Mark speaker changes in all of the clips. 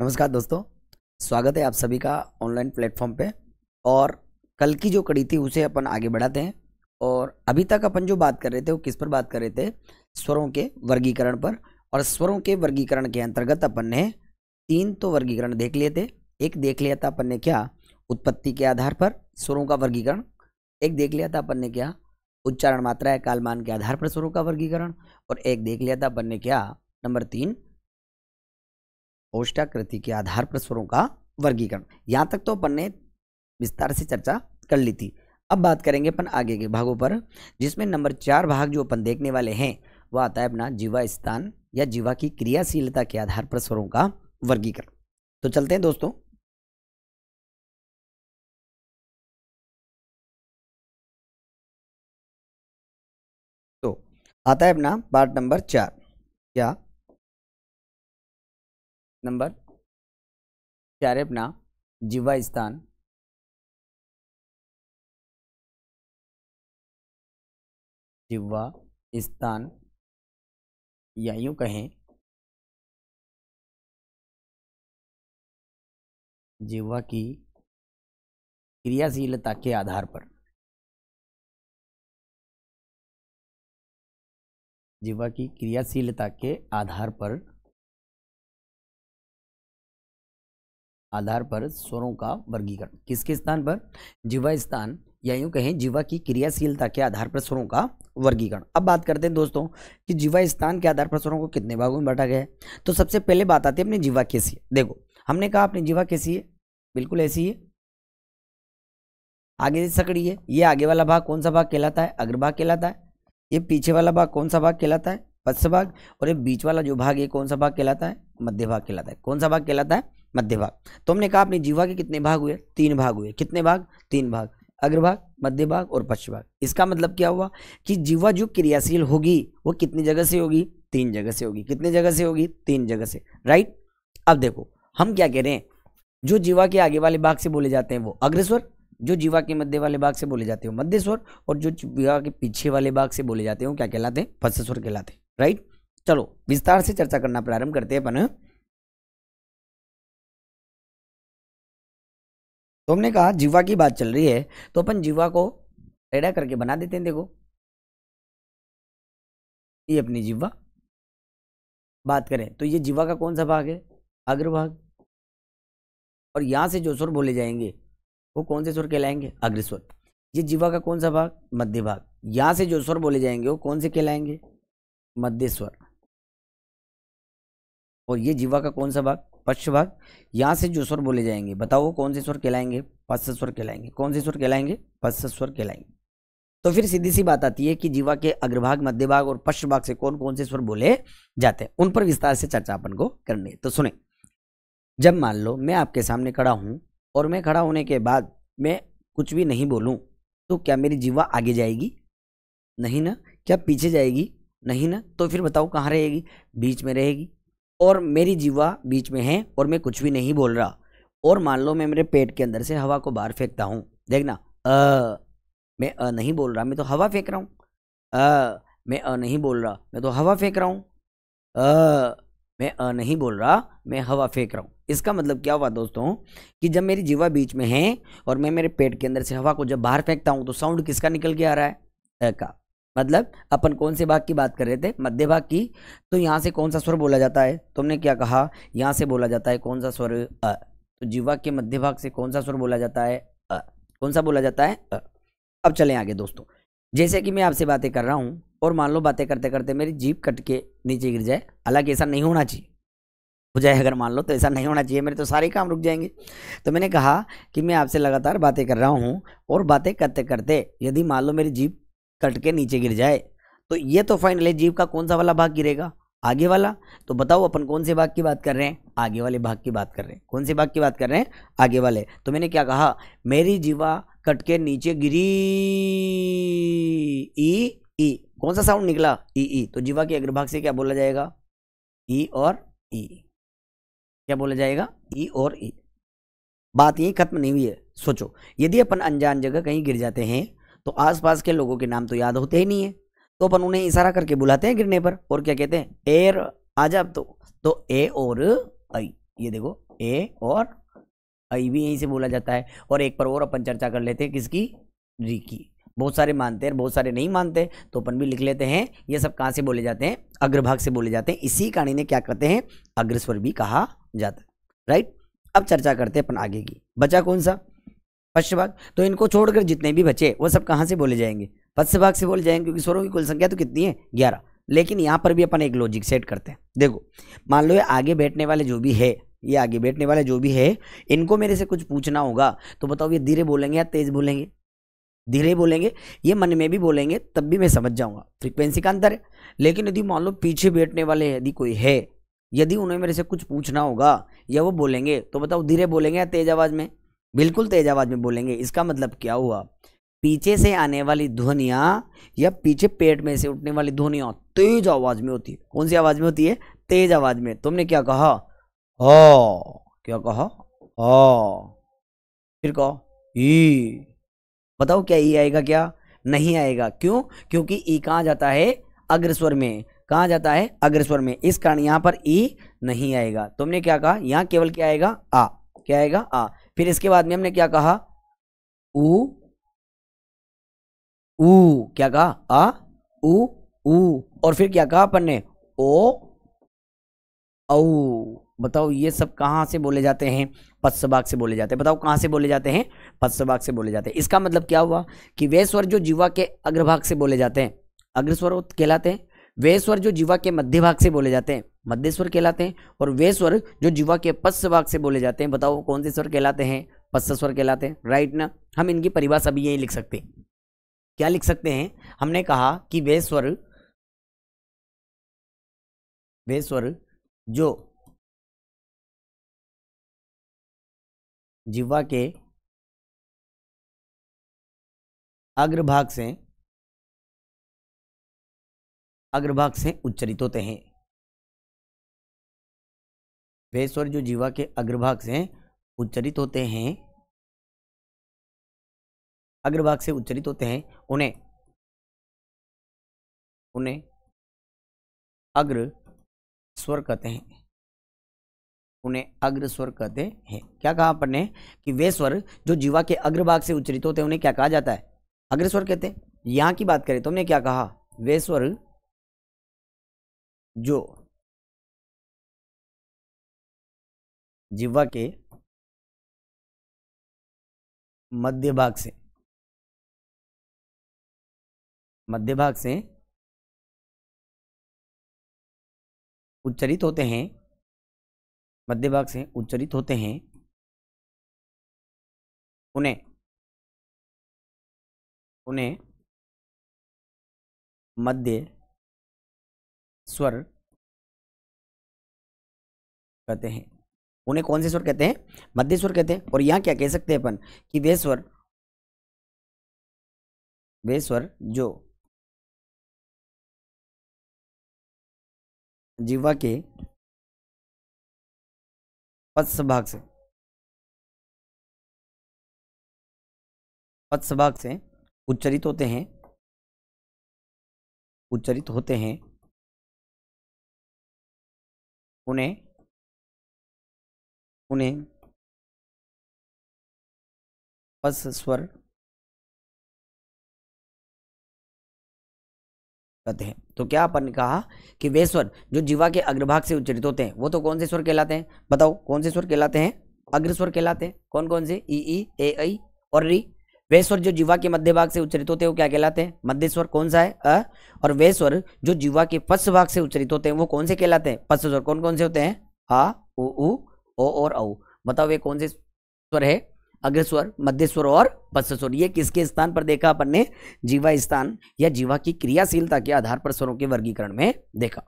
Speaker 1: नमस्कार दोस्तों, स्वागत है आप सभी का ऑनलाइन प्लेटफॉर्म पे। और कल की जो कड़ी थी उसे अपन आगे बढ़ाते हैं। और अभी तक अपन जो बात कर रहे थे वो किस पर बात कर रहे थे? स्वरों के वर्गीकरण पर। और स्वरों के वर्गीकरण के अंतर्गत अपन ने 3 तो वर्गीकरण देख लिए थे। एक देख लिया था अपन ने क्या, उत्पत्ति के आधार पर स्वरों का वर्गीकरण। एक देख लिया था अपन ने क्या, उच्चारण मात्रा या कालमान के आधार पर स्वरों का वर्गीकरण। और एक देख लिया था अपन ने क्या, नंबर 3, ओष्ठाकृति के आधार पर स्वरों का वर्गीकरण। यहां तक तो अपन ने विस्तार से चर्चा कर ली थी। अब बात करेंगे अपन आगे के भागों पर, जिसमें नंबर 4 भाग जो अपन देखने वाले हैं वह आता है अपना जीवा स्थान या जीवा की क्रियाशीलता के आधार पर स्वरों का वर्गीकरण। तो चलते हैं दोस्तों। तो आता है अपना पार्ट नंबर 4। क्या नंबर 4 है अपना जीवा स्थान जिह्वा स्थान या यूं कहें जिह्वा की क्रियाशीलता के आधार पर। जिह्वा की क्रियाशीलता के आधार पर स्वरों का वर्गीकरण। किसके स्थान पर? जिह्वा स्थान या यूं कहें जिह्वा की क्रियाशीलता के आधार पर स्वरों का वर्गीकरण। अब बात करते हैं दोस्तों कि जिह्वा स्थान के आधार पर स्वरों को कितने भागों में बांटा गया है। तो सबसे पहले बात आती है अपनी जिह्वा कैसी है। देखो, हमने कहा अपनी जिह्वा कैसी है, बिल्कुल ऐसी है, आगे से सकड़ी है। ये आगे वाला भाग कौन सा भाग कहलाता है? अग्रभाग कहलाता है। ये पीछे वाला भाग कौन सा भाग कहलाता है? पश्च भाग। और ये बीच वाला जो भाग है कौन सा भाग कहलाता है? मध्य भाग कहलाता है। कौन सा भाग कहलाता है? मध्य भाग। तो हमने कहा अपनी जिह्वा के कितने भाग हुए? 3 भाग हुए। कितने भाग? 3 भाग, अग्रभाग, मध्य भाग और पश्च भाग। इसका मतलब क्या हुआ कि जिह्वा जो क्रियाशील होगी वो कितनी जगह से होगी? 3 जगह से होगी। कितने जगह से होगी? 3 जगह से, राइट। अब देखो हम क्या कह रहे हैं, जो जिह्वा के आगे वाले भाग से बोले जाते हैं वो अग्रस्वर, जो जिह्वा के मध्य वाले भाग से बोले जाते हैं मध्य स्वर, और जो जिह्वा के पीछे वाले भाग से बोले जाते हैं क्या कहलाते हैं? पश्च स्वर कहलाते हैं, राइट। चलो विस्तार से चर्चा करना प्रारंभ करते हैं अपन। तो हमने कहा जिह्वा की बात चल रही है तो अपन जिह्वा को टेढ़ा करके बना देते हैं। देखो ये अपनी जिह्वा, बात करें तो ये जिह्वा का कौन सा भाग है? अग्रभाग। और यहां से जो स्वर बोले जाएंगे वो कौन से स्वर कहलाएंगे? अग्रस्वर। ये जिह्वा का कौन सा भाग? मध्य भाग। यहां से जो स्वर बोले जाएंगे वो कौन से कहलाएंगे? मध्य स्वर। और ये जिह्वा का कौन सा भाग? पश्च भाग। यहां से जो स्वर बोले जाएंगे बताओ वो कौन से स्वर कहलाएंगे? पश्च स्वर कहलाएंगे। कौन से स्वर कहलाएंगे? पश्च स्वर कहलाएंगे। तो फिर सीधी सी बात आती है कि जिह्वा के अग्रभाग, मध्य भाग और पश्च भाग से कौन कौन से स्वर बोले जाते हैं, उन पर विस्तार से चर्चा अपन को करनी है। तो सुने, जब मान लो मैं आपके सामने खड़ा हूं और मैं खड़ा होने के बाद मैं कुछ भी नहीं बोलूं तो क्या मेरी जिह्वा आगे जाएगी? नहीं ना। क्या पीछे जाएगी? नहीं ना। तो फिर बताओ कहाँ रहेगी? बीच में रहेगी। और मेरी जिह्वा बीच में है और मैं कुछ भी नहीं बोल रहा, और मान लो मैं मेरे पेट के अंदर से हवा को बाहर फेंकता हूं। देखना, मैं नहीं बोल रहा, मैं तो हवा फेंक रहा हूं। मैं नहीं बोल रहा, मैं तो हवा फेंक रहा हूं। मैं नहीं बोल रहा, मैं हवा फेंक रहा हूं। इसका मतलब क्या हुआ दोस्तों कि जब मेरी जिह्वा बीच में है और मैं मेरे पेट के अंदर से हवा को जब बाहर फेंकता हूं तो साउंड किसका निकल के आ रहा है? अ का। मतलब अपन कौन से भाग की बात कर रहे थे? मध्य भाग की। तो यहां से कौन सा स्वर बोला जाता है? तुमने क्या कहा? यहां से बोला जाता है कौन सा स्वर? अ। तो जिह्वा के मध्य भाग से कौन सा स्वर बोला जाता है? अ। कौन सा बोला जाता है? अ। अब चलें आगे दोस्तों। जैसे कि मैं आपसे बातें कर रहा हूं और मान लो बातें करते करते मेरी जीभ कट के नीचे गिर जाए, हालांकि ऐसा नहीं होना चाहिए, हो जाए अगर मान लो तो ऐसा नहीं होना चाहिए, मेरे तो सारे काम रुक जाएंगे। तो मैंने कहा कि मैं आपसे लगातार बातें कर रहा हूं और बातें करते करते यदि मान लो मेरी जीभ कट के नीचे गिर जाए तो ये तो फाइनल है, जीभ का कौन सा वाला भाग गिरेगा? आगे वाला। तो बताओ अपन कौन से भाग की बात कर रहे हैं? आगे वाले भाग की बात कर रहे हैं। कौन से भाग की बात कर रहे हैं? आगे वाले। तो मैंने क्या कहा? मेरी जीवा कट के नीचे गिरी, ई ई। कौन सा साउंड निकला? ई ई। तो जीवा के अग्रभाग से क्या बोला जाएगा? ई और ई। क्या बोला जाएगा? ई और ई। बात यही खत्म नहीं हुई है। सोचो, यदि अपन अनजान जगह कहीं गिर जाते हैं तो आसपास के लोगों के नाम तो याद होते ही नहीं है, तो अपन उन्हें इशारा करके बुलाते हैं गिरने पर, और क्या कहते हैं? एर आ जा। अब तो ए और आई। ये देखो ए और आई भी यहीं से बोला जाता है। और एक पर और अपन चर्चा कर लेते हैं, किसकी? री की। बहुत सारे मानते हैं, बहुत सारे नहीं मानते, तो अपन भी लिख लेते हैं। ये सब कहाँ से बोले जाते हैं? अग्रभाग से बोले जाते हैं। इसी कहानी ने क्या कहते हैं? अग्रस्वर भी कहा जाता है। राइट। अब चर्चा करते हैं अपन आगे की। बचा कौन सा? पश्च भाग। तो इनको छोड़कर जितने भी बचे वो सब कहाँ से बोले जाएंगे? पश्च भाग से बोले जाएंगे, क्योंकि स्वरों की कुल संख्या तो कितनी है? 11। लेकिन यहाँ पर भी अपन एक लॉजिक सेट करते हैं। देखो, मान लो ये आगे बैठने वाले जो भी है, ये आगे बैठने वाले जो भी है, इनको मेरे से कुछ पूछना होगा, तो बताओ ये धीरे बोलेंगे या तेज बोलेंगे? धीरे बोलेंगे। ये मन में भी बोलेंगे तब भी मैं समझ जाऊंगा, फ्रीक्वेंसी का अंतर है। लेकिन यदि मान लो पीछे बैठने वाले यदि कोई है, यदि उन्हें मेरे से कुछ पूछना होगा या वो बोलेंगे, तो बताओ धीरे बोलेंगे या तेज आवाज में? बिल्कुल तेज आवाज में बोलेंगे। इसका मतलब क्या हुआ? पीछे से आने वाली ध्वनियां या पीछे पेट में से उठने वाली ध्वनियां तेज आवाज में होती है। कौन सी आवाज में होती है? तेज आवाज में। तुमने क्या कहा? हा। क्या कहा? हा। फिर कहो ई। बताओ क्या ई आएगा? क्या नहीं आएगा? क्यों? क्योंकि ई कहाँ जाता है? अग्रस्वर में। कहाँ जाता है? अग्रस्वर में। इस कारण यहाँ पर ई नहीं आएगा। तुमने क्या कहा? यहाँ केवल क्या आएगा? आ। क्या आएगा? आ। फिर इसके बाद में हमने क्या कहा? ऊ। ऊ। क्या कहा? आ ऊ ऊ। और फिर क्या कहा अपन ने? ओ औ। बताओ ये सब कहाँ से बोले जाते हैं? पश्च भाग से बोले जाते हैं। बताओ कहाँ से बोले जाते हैं? पश्च भाग से बोले जाते हैं। इसका मतलब क्या हुआ? कि वे स्वर जो जीवा के अग्रभाग से बोले जाते हैं, अग्रस्वर कहलाते हैं। वे स्वर जो जीवा के मध्य भाग से बोले जाते हैं, मध्य स्वर कहलाते हैं। और वे स्वर जो जीवा के पश्च भाग से बोले जाते हैं, बताओ कौन से स्वर कहलाते हैं? पश्च स्वर कहलाते हैं। राइट ना? हम इनकी परिभाषा भी यही लिख सकते हैं। क्या लिख सकते हैं? हमने कहा कि वे स्वर जो जिह्वा के अग्रभाग से उच्चरित होते हैं। वे स्वर जो जिह्वा के अग्रभाग से उच्चरित होते हैं, अग्रभाग से उच्चरित होते हैं, उन्हें अग्र स्वर कहते हैं। उन्हें अग्र स्वर कहते हैं। क्या कहा अपन ने? कि वे स्वर जो जीवा के अग्रभाग से उच्चरित होते हैं उन्हें क्या कहा जाता है? अग्र स्वर कहते हैं। यहां की बात करें तो हमने क्या कहा? वे स्वर जो जिह्वा के मध्य भाग से उच्चरित होते हैं, मध्य भाग से उच्चरित होते हैं, उन्हें मध्य स्वर कहते हैं। उन्हें कौन से स्वर कहते हैं? मध्य स्वर कहते हैं। और यहां क्या कह सकते हैं अपन? कि वे स्वर जो जिह्वा के पश्च भाग से उच्चरित होते हैं, उन्हें पश्च स्वर कहते हैं। तो क्या अपन ने कहा कि वे स्वर जो जीवा के अग्रभाग से उच्चरित होते हैं वो तो कौन से स्वर कहलाते हैं? बताओ कौन से स्वर कहलाते हैं? अग्र स्वर कहलाते हैं। कौन कौन से? ई ए ऐ और री। वे स्वर जो जीवा के मध्य भाग से उच्चरित होते हैं वो क्या कहलाते हैं? मध्य स्वर। कौन सा है? अ। और वे स्वर जो जीवा के पश्च भाग से उच्चरित होते हैं वो कौन से कहलाते हैं? पश्च स्वर। कौन कौन से होते हैं? आ उ ओ और औ। बताओ ये कौन से स्वर है? अग्र स्वर, मध्य स्वर और पश्च स्वर। ये किसके स्थान पर देखा अपन ने? जीवा स्थान या जीवा की क्रियाशीलता के आधार पर स्वरों के वर्गीकरण में देखा।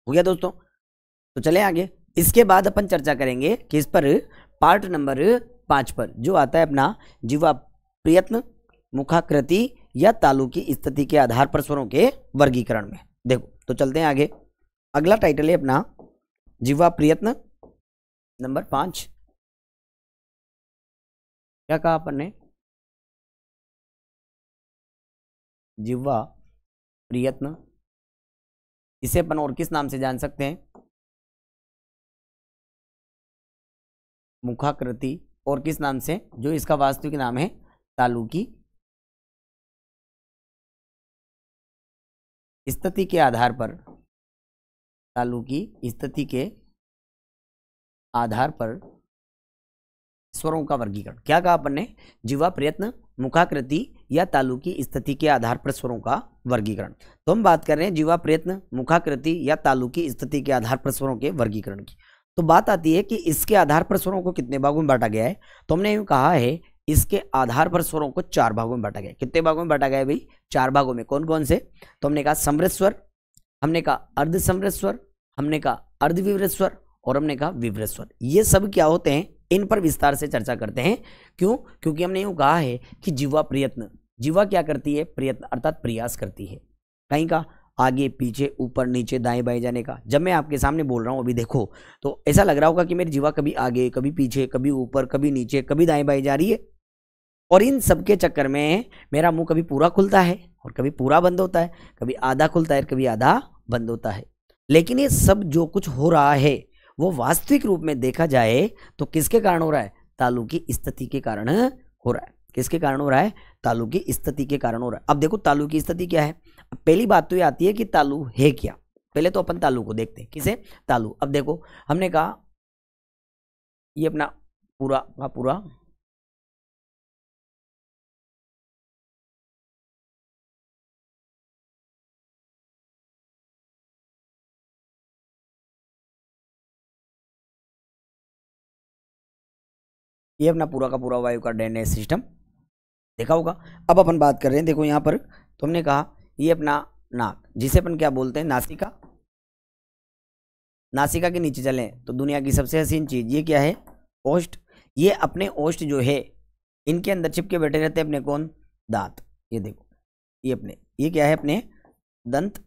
Speaker 1: हो गया दोस्तों? तो चले आगे। इसके बाद अपन चर्चा करेंगे किस पर? पार्ट नंबर 5 पर, जो आता है अपना जीवा प्रयत्न, मुखाकृति या तालु की स्थिति के आधार पर स्वरों के वर्गीकरण में। देखो तो चलते हैं आगे। अगला टाइटल है अपना जीवा प्रयत्न नंबर 5। क्या कहा अपन ने? जिह्वा प्रयत्न। इसे अपन और किस नाम से जान सकते हैं? मुखाकृति और किस नाम से, जो इसका वास्तविक नाम है तालु की स्थिति के आधार पर, तालु की स्थिति के आधार पर स्वरों का वर्गीकरण। क्या कहा अपन ने, जिह्वा, प्रयत्न, मुखाकृति या तालु की स्थिति के आधार पर स्वरों का वर्गीकरण। तो हम बात कर रहे हैं जिह्वा, प्रयत्न, मुखाकृति या तालु की स्थिति के आधार पर स्वरों के वर्गीकरण की। तो बात आती है कि इसके आधार पर स्वरों को कितने भागों में बांटा गया है। तो हमने यूं कहा है इसके आधार पर स्वरों को 4 भागों में बांटा गया। कितने भागों में बांटा गया है भाई, 4 भागों में। कौन कौन से, तो हमने कहा समृद्ध स्वर, हमने कहा अर्ध समृद्ध स्वर, हमने कहा अर्ध विवृत स्वर और हमने कहा विवृत स्वर। ये सब क्या होते हैं, इन पर विस्तार से चर्चा करते हैं। क्यों, क्योंकि हमने यूं कहा है कि जिह्वा, प्रयत्न, जिह्वा क्या करती है, प्रयत्न अर्थात प्रयास करती है, कहीं का आगे पीछे ऊपर नीचे दाएं बाएं जाने का। जब मैं आपके सामने बोल रहा हूं अभी देखो, तो ऐसा लग रहा होगा कि मेरी जिह्वा कभी आगे, कभी पीछे, कभी ऊपर, कभी नीचे, कभी दाएं बाएं जा रही है। और इन सब के चक्कर में मेरा मुंह कभी पूरा खुलता है और कभी पूरा बंद होता है, कभी आधा खुलता है, कभी आधा बंद होता है। लेकिन ये सब जो कुछ हो रहा है वो वास्तविक रूप में देखा जाए तो किसके कारण हो रहा है, तालु की स्थिति के कारण हो रहा है। किसके कारण हो रहा है, तालु की स्थिति के कारण हो रहा है। अब देखो तालु की स्थिति क्या है। अब पहली बात तो ये आती है कि तालु है क्या। पहले तो अपन तालु को देखते हैं, किसे, तालु। अब देखो हमने कहा ये अपना पूरा का पूरा ये अपना पूरा का पूरा वायु का ड्रेनेज सिस्टम देखा होगा। अब अपन बात कर रहे हैं, देखो यहाँ पर तो हमने कहा ये अपना नाक, जिसे अपन क्या बोलते हैं, नासिका। नासिका के नीचे चले तो दुनिया की सबसे हसीन चीज ये क्या है, ओष्ठ। ये अपने ओष्ठ जो है इनके अंदर चिपके बैठे रहते हैं अपने कौन, दांत। ये देखो ये अपने, ये क्या है, अपने दंत।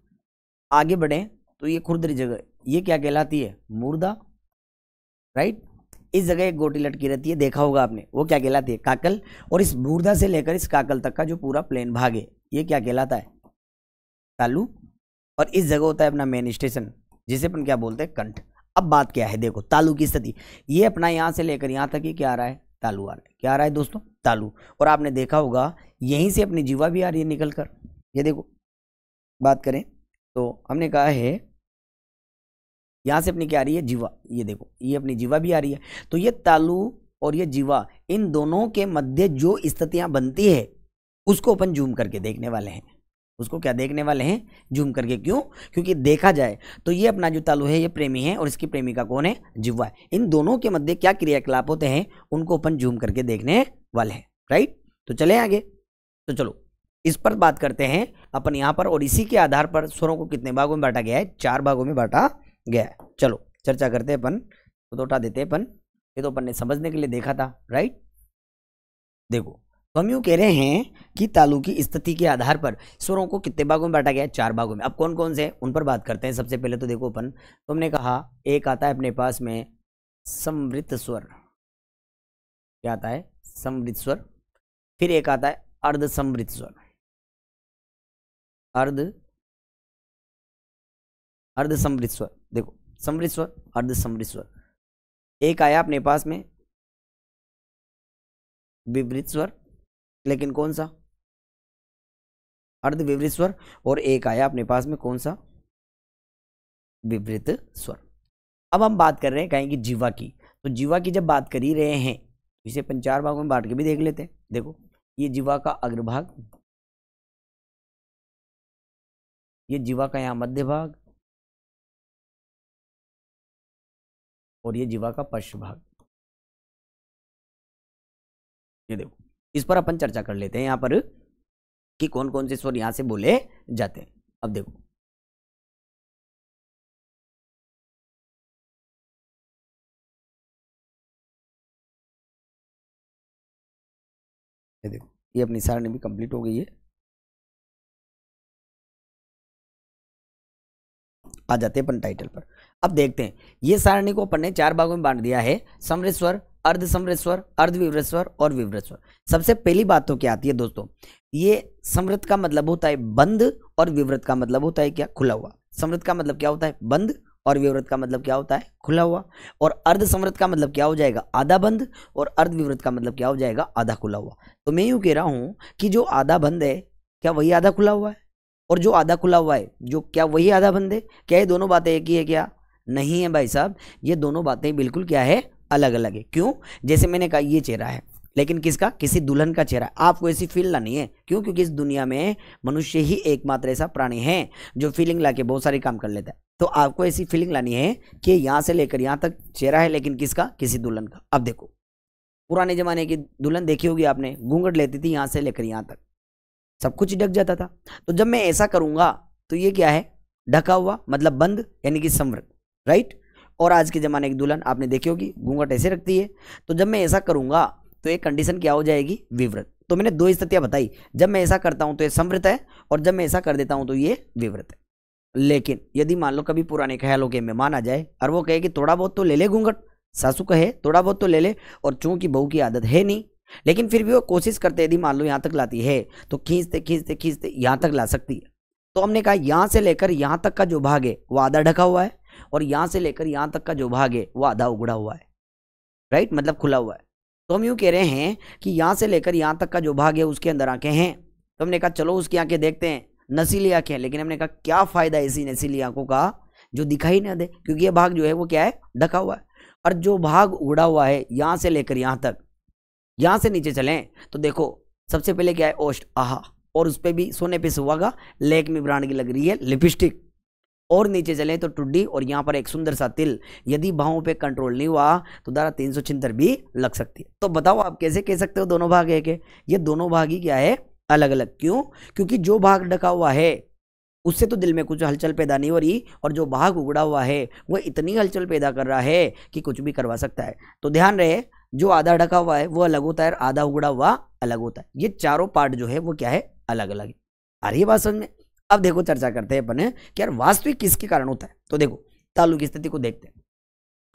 Speaker 1: आगे बढ़े तो ये खुरदरी जगह, ये क्या कहलाती है, मूर्धा, राइट। इस जगह एक गोटी लटकी रहती है, देखा होगा आपने, वो क्या कहलाती है, काकल। और इस मूर्धा से लेकर इस काकल तक का जो पूरा प्लेन भाग है ये क्या कहलाता है, तालु। और इस जगह होता है अपना मेन स्टेशन, जिसे अपन क्या बोलते हैं, कंठ। अब बात क्या है, देखो तालु की स्थिति, ये अपना यहाँ से लेकर यहाँ तक ही क्या आ रहा है, तालु आ रहा है। क्या आ रहा है दोस्तों, तालु। और आपने देखा होगा यहीं से अपनी जीवा भी आ रही है निकल कर। ये देखो बात करें तो हमने कहा है यहाँ से अपनी क्या आ रही है, जीवा। ये देखो ये अपनी जीवा भी आ रही है। तो ये तालु और ये जीवा, इन दोनों के मध्य जो स्थितियां बनती है उसको अपन जूम करके देखने वाले हैं। उसको क्या देखने वाले हैं, जूम करके। क्यों, क्योंकि देखा जाए तो ये अपना जो तालु है ये प्रेमी है और इसकी प्रेमिका कौन है, जिह्वा है। इन दोनों के मध्य क्या क्रियाकलाप होते हैं उनको अपन जूम करके देखने वाले हैं, राइट। तो चले आगे, तो चलो इस पर बात करते हैं अपन यहाँ पर। और इसी के आधार पर स्वरों को कितने भागों में बांटा गया है, 4 भागों में बांटा गया है। चलो चर्चा करते हैं अपन, तो उठा देते हैं अपन। ये तो अपन ने समझने के लिए देखा था, राइट। देखो तो हम यूं कह रहे हैं कि तालु की स्थिति के आधार पर स्वरों को कितने भागों में बांटा गया है, 4 भागों में। अब कौन कौन से उन पर बात करते हैं। सबसे पहले तो देखो अपन, तो हमने कहा एक आता है अपने पास में समृद्ध स्वर। क्या आता है, समृद्ध स्वर। फिर एक आता है अर्ध समृद्ध स्वर, अर्ध समृद्ध स्वर। देखो समृद्ध स्वर, अर्ध समृद्ध स्वर। एक आया अपने पास में विवृत स्वर, लेकिन कौन सा, अर्ध विवृत स्वर। और एक आया अपने पास में कौन सा, विवृत स्वर। अब हम बात कर रहे हैं कहीं की जीवा की। तो जीवा की जब बात कर ही रहे हैं तो इसे अपन 4 भागों में बांट के भी देख लेते हैं। देखो ये जीवा का अग्रभाग, ये जीवा का यहाँ मध्य भाग, और ये जीवा का पश्च भाग। ये देखो इस पर अपन चर्चा कर लेते हैं यहाँ पर कि कौन कौन से स्वर यहां से बोले जाते हैं। अब देखो ये देखो, ये अपनी सारणी भी कंप्लीट हो गई है। आ जाते हैं अपन टाइटल पर। अब देखते हैं, ये सारणी को अपन ने 4 भागों में बांट दिया है, समृद्ध स्वर, अर्ध समृद्ध स्वर, अर्ध विवृत स्वर और विवृत स्वर। सबसे पहली बात तो क्या आती है दोस्तों, ये समृद्ध का मतलब होता है बंद और विवृत का मतलब होता है क्या, खुला हुआ। समृद्ध का मतलब क्या होता है, बंद, और विवृत का मतलब क्या होता है, खुला हुआ। और अर्ध संवृत का मतलब क्या हो जाएगा, आधा बंद। और अर्ध विवृत का मतलब क्या हो जाएगा, आधा खुला हुआ। तो मैं यूं कह रहा हूं कि जो आधा बंद है क्या वही आधा खुला हुआ है, और जो आधा खुला हुआ है जो क्या वही आधा बंद है। क्या ये दोनों बातें एक ही है, क्या नहीं है भाई साहब, ये दोनों बातें बिल्कुल क्या है, अलग अलग है। क्यों, जैसे मैंने कहा ये चेहरा है, लेकिन किसका, किसी दुल्हन का चेहरा। आपको ऐसी फील लानी है, क्यों, क्योंकि इस दुनिया में मनुष्य ही एकमात्र ऐसा प्राणी है जो फीलिंग लाके बहुत सारे काम कर लेता है। तो आपको ऐसी फीलिंग लानी है कि यहां से लेकर यहां तक चेहरा है, लेकिन किसका, किसी दुल्हन का। अब देखो पुराने जमाने की दुल्हन देखी होगी आपने, घूंघट लेती थी यहां से लेकर यहां तक, सब कुछ ढक जाता था। तो जब मैं ऐसा करूंगा तो ये क्या है, ढका हुआ मतलब बंद, यानी कि संवृत, राइट। और आज के जमाने की दुल्हन आपने देखी होगी घूंघट ऐसे रखती है। तो जब मैं ऐसा करूंगा तो एक कंडीशन क्या हो जाएगी, विवृत। तो मैंने दो स्थितियां बताई, जब मैं ऐसा करता हूं तो ये संवृत है, और जब मैं ऐसा कर देता हूं तो ये विवृत है। लेकिन यदि मान लो कभी पुराने ख्यालों के मेहमान आ जाए और वो कहे कि थोड़ा बहुत तो ले ले घूंघट, सासू कहे थोड़ा बहुत तो ले ले, और चूंकि बहू की आदत है नहीं, लेकिन फिर भी वो कोशिश करते, यदि मान लो यहां तक लाती है तो खींचते खींचते खींचते यहां तक ला सकती है। तो हमने कहा यहां से लेकर यहां तक का जो भाग है वो आधा ढका हुआ है, और यहां से लेकर यहां तक का जो भाग है वो आधा उगड़ा हुआ है, राइट, मतलब खुला हुआ है। तो हम यूं कह रहे हैं कि यहां से लेकर यहां तक का जो भाग है उसके अंदर आंखें हैं। तो हमने कहा चलो उसकी आंखें देखते हैं, नसीली आंखें। लेकिन हमने कहा क्या फायदा ऐसी नसीली आंखों का जो दिखाई ना दे, क्योंकि ये भाग जो है वो क्या है, ढका हुआ है। और जो भाग उगड़ा हुआ है यहां से लेकर यहां तक, यहां से नीचे चलें तो देखो सबसे पहले क्या है, ओष्ठ, आहा, और उस पर भी सोने पे सुहागा, लेक में ब्रांड की लग रही है लिपस्टिक। और नीचे चले तो टुड्डी, और यहाँ पर एक सुंदर सा तिल। यदि बाहों पे कंट्रोल नहीं हुआ तो धारा 376 भी लग सकती है। तो बताओ आप कैसे कह सकते हो दोनों भाग एक है, ये दोनों भाग ही क्या है, अलग अलग। क्यों, क्योंकि जो भाग ढका हुआ है उससे तो दिल में कुछ हलचल पैदा नहीं हो रही, और जो भाग उगड़ा हुआ है वो इतनी हलचल पैदा कर रहा है कि कुछ भी करवा सकता है। तो ध्यान रहे, जो आधा ढका हुआ है वो अलग होता है, और आधा उगड़ा हुआ अलग होता है। ये चारों पार्ट जो है वो क्या है, अलग अलग है। आ रही है बात समझ में। अब देखो चर्चा करते हैं अपन कि यार वास्तविक किसके कारण होता है। तो देखो तालु की स्थिति को देखते हैं।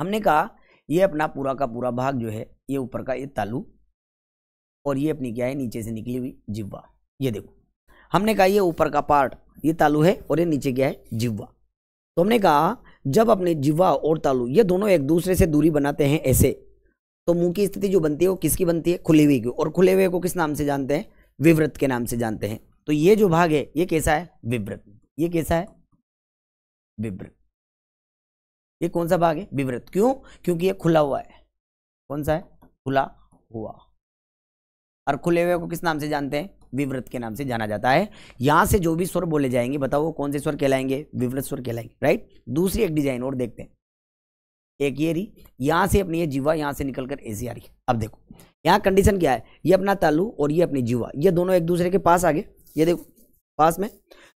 Speaker 1: हमने कहा ये अपना पूरा का पूरा भाग जो है ये ऊपर का ये तालु, और ये अपनी क्या है, नीचे से निकली हुई जिह्वा। ये देखो हमने कहा ये ऊपर का पार्ट ये तालु है, और ये नीचे क्या है, जिह्वा। तो हमने कहा जब अपने जिह्वा और तालु ये दोनों एक दूसरे से दूरी बनाते हैं ऐसे, तो मुंह की स्थिति जो बनती है वो किसकी बनती है, खुली हुई की। और खुले हुए को किस नाम से जानते हैं, विवृत के नाम से जानते हैं। तो ये जो भाग है ये कैसा है, विवृत। ये कैसा है, विवृत। ये कौन सा भाग है, विवृत। क्यों, क्योंकि ये खुला हुआ है। कौन सा है, खुला हुआ। और खुले हुए को किस नाम से जानते हैं, विवृत के नाम से जाना जाता है। यहां से जो भी स्वर बोले जाएंगे बताओ वो कौन से स्वर कहलाएंगे, विवृत स्वर कहलाएंगे, राइट। दूसरी एक डिजाइन और देखते हैं, एक ये रही, यहां से अपनी ये जीवा यहां से निकलकर ऐसी आ रही है। अब देखो यहाँ कंडीशन क्या है, ये अपना तालु और ये अपनी जीवा, ये दोनों एक दूसरे के पास आ गए, ये देखो पास में।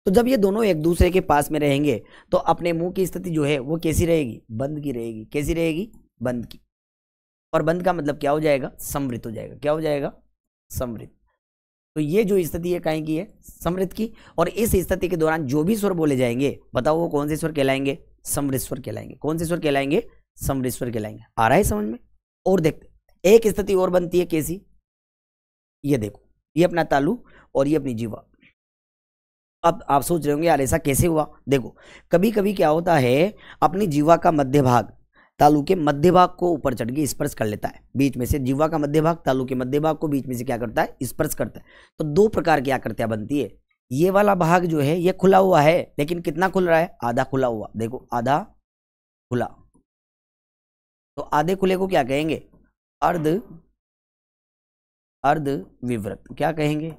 Speaker 1: तो जब ये दोनों एक दूसरे के पास में रहेंगे तो अपने मुंह की स्थिति जो है वो कैसी रहेगी, बंद की रहेगी। कैसी रहेगी, बंद की। और बंद का मतलब क्या हो जाएगा, समृत हो जाएगा। क्या हो जाएगा, समृत। तो ये जो स्थिति है काहे की है, समृत की। और इस स्थिति के दौरान जो भी स्वर बोले जाएंगे बताओ वो कौन से स्वर कहलाएंगे, समृत स्वर कहलाएंगे। कौन से स्वर कहलाएंगे, समृत स्वर कहलाएंगे। आ रहा है समझ में। और देखते एक स्थिति और बनती है कैसी, ये देखो ये अपना तालु और ये अपनी जीवा। अब आप सोच रहे होंगे यार ऐसा कैसे हुआ। देखो कभी कभी क्या होता है, अपनी जीवा का मध्य भाग तालु के मध्य भाग को ऊपर चढ़ के स्पर्श कर लेता है। बीच में से जीवा का मध्य भाग तालु के मध्य भाग को बीच में से क्या करता है, स्पर्श करता है। तो दो प्रकार की आकृतियां बनती है। ये वाला भाग जो है ये खुला हुआ है, लेकिन कितना खुल रहा है, आधा खुला हुआ। देखो आधा खुला। तो आधे खुले को क्या कहेंगे, अर्ध विवृत। क्या कहेंगे,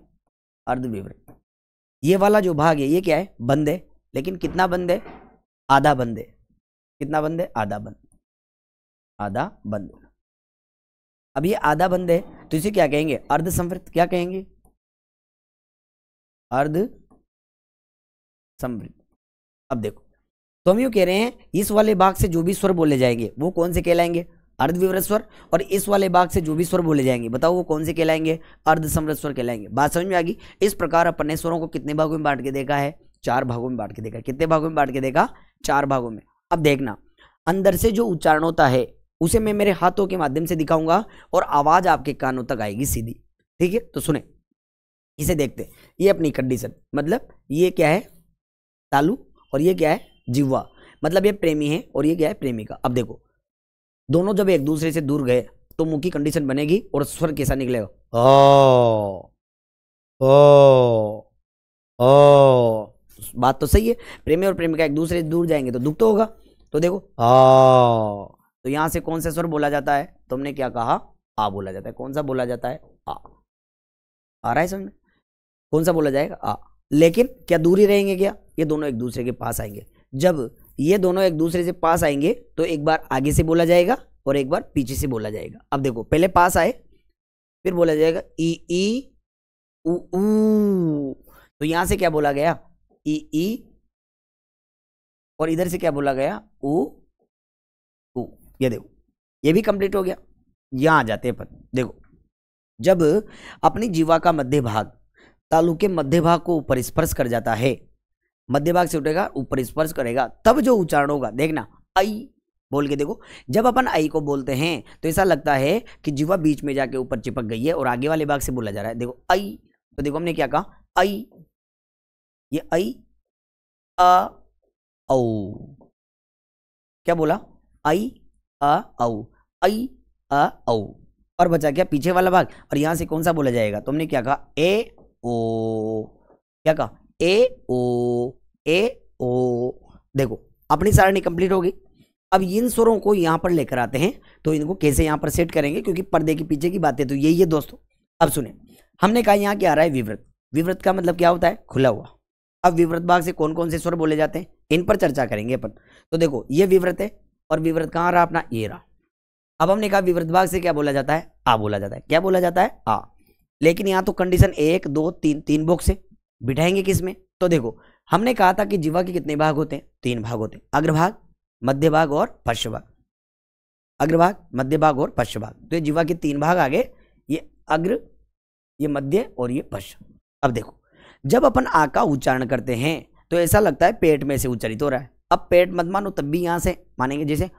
Speaker 1: अर्ध विवृत। ये वाला जो भाग है ये क्या है, बंद है, लेकिन कितना बंद है, आधा बंद है। कितना बंद है, आधा बंद। आधा बंद। अब ये आधा बंद है तो इसे क्या कहेंगे, अर्ध संवृत। क्या कहेंगे, अर्ध संवृत। अब देखो तो हम यूं कह रहे हैं इस वाले भाग से जो भी स्वर बोले जाएंगे वो कौन से कहलाएंगे, अर्ध विवृत स्वर। और इस वाले भाग से जो भी स्वर बोले जाएंगे बताओ वो कौन से कहलाएंगे, अर्ध संवृत स्वर कहलाएंगे। बात समझ में आ गई। इस प्रकार अपन ने स्वरों को कितने भागों में बांट के देखा है, 4 भागों में बांट के देखा है। कितने भागों में बांट के देखा, 4 भागों में। अब देखना अंदर से जो उच्चारण होता है उसे मैं मेरे हाथों के माध्यम से दिखाऊंगा और आवाज आपके कानों तक आएगी सीधी। ठीक है, तो सुने इसे देखते हैं। ये अपनी कंडीशन, मतलब ये क्या है तालु और ये क्या है जिह्वा। मतलब ये प्रेमी है और ये क्या है, प्रेमिका। अब देखो दोनों जब एक दूसरे से दूर गए तो मुंह की कंडीशन बनेगी और स्वर कैसा निकलेगा, ओ ओ ओ। बात तो सही है, प्रेमी और प्रेमिका एक दूसरे से दूर जाएंगे तो दुख तो होगा। तो देखो तो यहां से कौन सा स्वर बोला जाता है, तुमने क्या कहा, आ बोला जाता है। कौन सा बोला जाता है, आ रहा है समझ में, कौन सा बोला जाएगा, आ। लेकिन क्या दूरी रहेंगे क्या, ये दोनों एक दूसरे के पास आएंगे। जब ये दोनों एक दूसरे से पास आएंगे तो एक बार आगे से बोला जाएगा और एक बार पीछे से बोला जाएगा। अब देखो पहले पास आए फिर बोला जाएगा ई उ ऊ। तो यहां से क्या बोला गया, ई और इधर से क्या बोला गया, उ ऊ। ये देखो ये भी कंप्लीट हो गया। यहां आ जाते हैं अपन। देखो जब अपनी जीवा का मध्य भाग तालु के मध्य भाग को ऊपर स्पर्श कर जाता है, मध्य भाग से उठेगा ऊपर स्पर्श करेगा, तब जो उच्चारण होगा देखना, आई बोल के देखो। जब अपन आई को बोलते हैं तो ऐसा लगता है कि जीवा बीच में जाके ऊपर चिपक गई है और आगे वाले भाग से बोला जा रहा है। देखो आई, तो देखो हमने क्या कहा, आई, ये आई आ औ, क्या बोला, आई आ औ, आई आ औ। और बचा क्या, पीछे वाला भाग। और यहां से कौन सा बोला जाएगा, तुमने क्या कहा, ए ओ, क्या कहा, ए ओ, ए ओ। देखो अपनी सारणी कंप्लीट होगी। अब इन स्वरों को यहां पर लेकर आते हैं, तो इनको कैसे यहां पर सेट करेंगे, क्योंकि पर्दे के पीछे की बातें तो यही है दोस्तों। अब सुने, हमने कहा यहां क्या आ रहा है, विवृत। विवृत का मतलब क्या होता है, खुला हुआ। अब विवृत भाग से कौन कौन से स्वर बोले जाते हैं, इन पर चर्चा करेंगे अपन। तो देखो ये विवृत है और विवृत कहां रहा अपना, ये रहा। अब हमने कहा विवृत भाग से क्या बोला जाता है, आ बोला जाता है। क्या बोला जाता है, आ। लेकिन यहां तो कंडीशन 1 2 3, 3 बॉक्स है, बिठाएंगे किसमें। तो देखो हमने कहा था कि जीवा के कितने भाग होते हैं, 3 भाग होते हैं, अग्रभाग, मध्य भाग और पश्च भाग। अग्रभाग, मध्य भाग और पश्च भाग। तो ये जीवा के 3 भाग आ गए, ये अग्र, ये मध्य और ये पश्च। अब देखो जब अपन आ का उच्चारण करते हैं तो ऐसा लगता है पेट में से उच्चारित हो रहा है। अब पेट मत मानो, तब भी यहां से मानेंगे, जैसे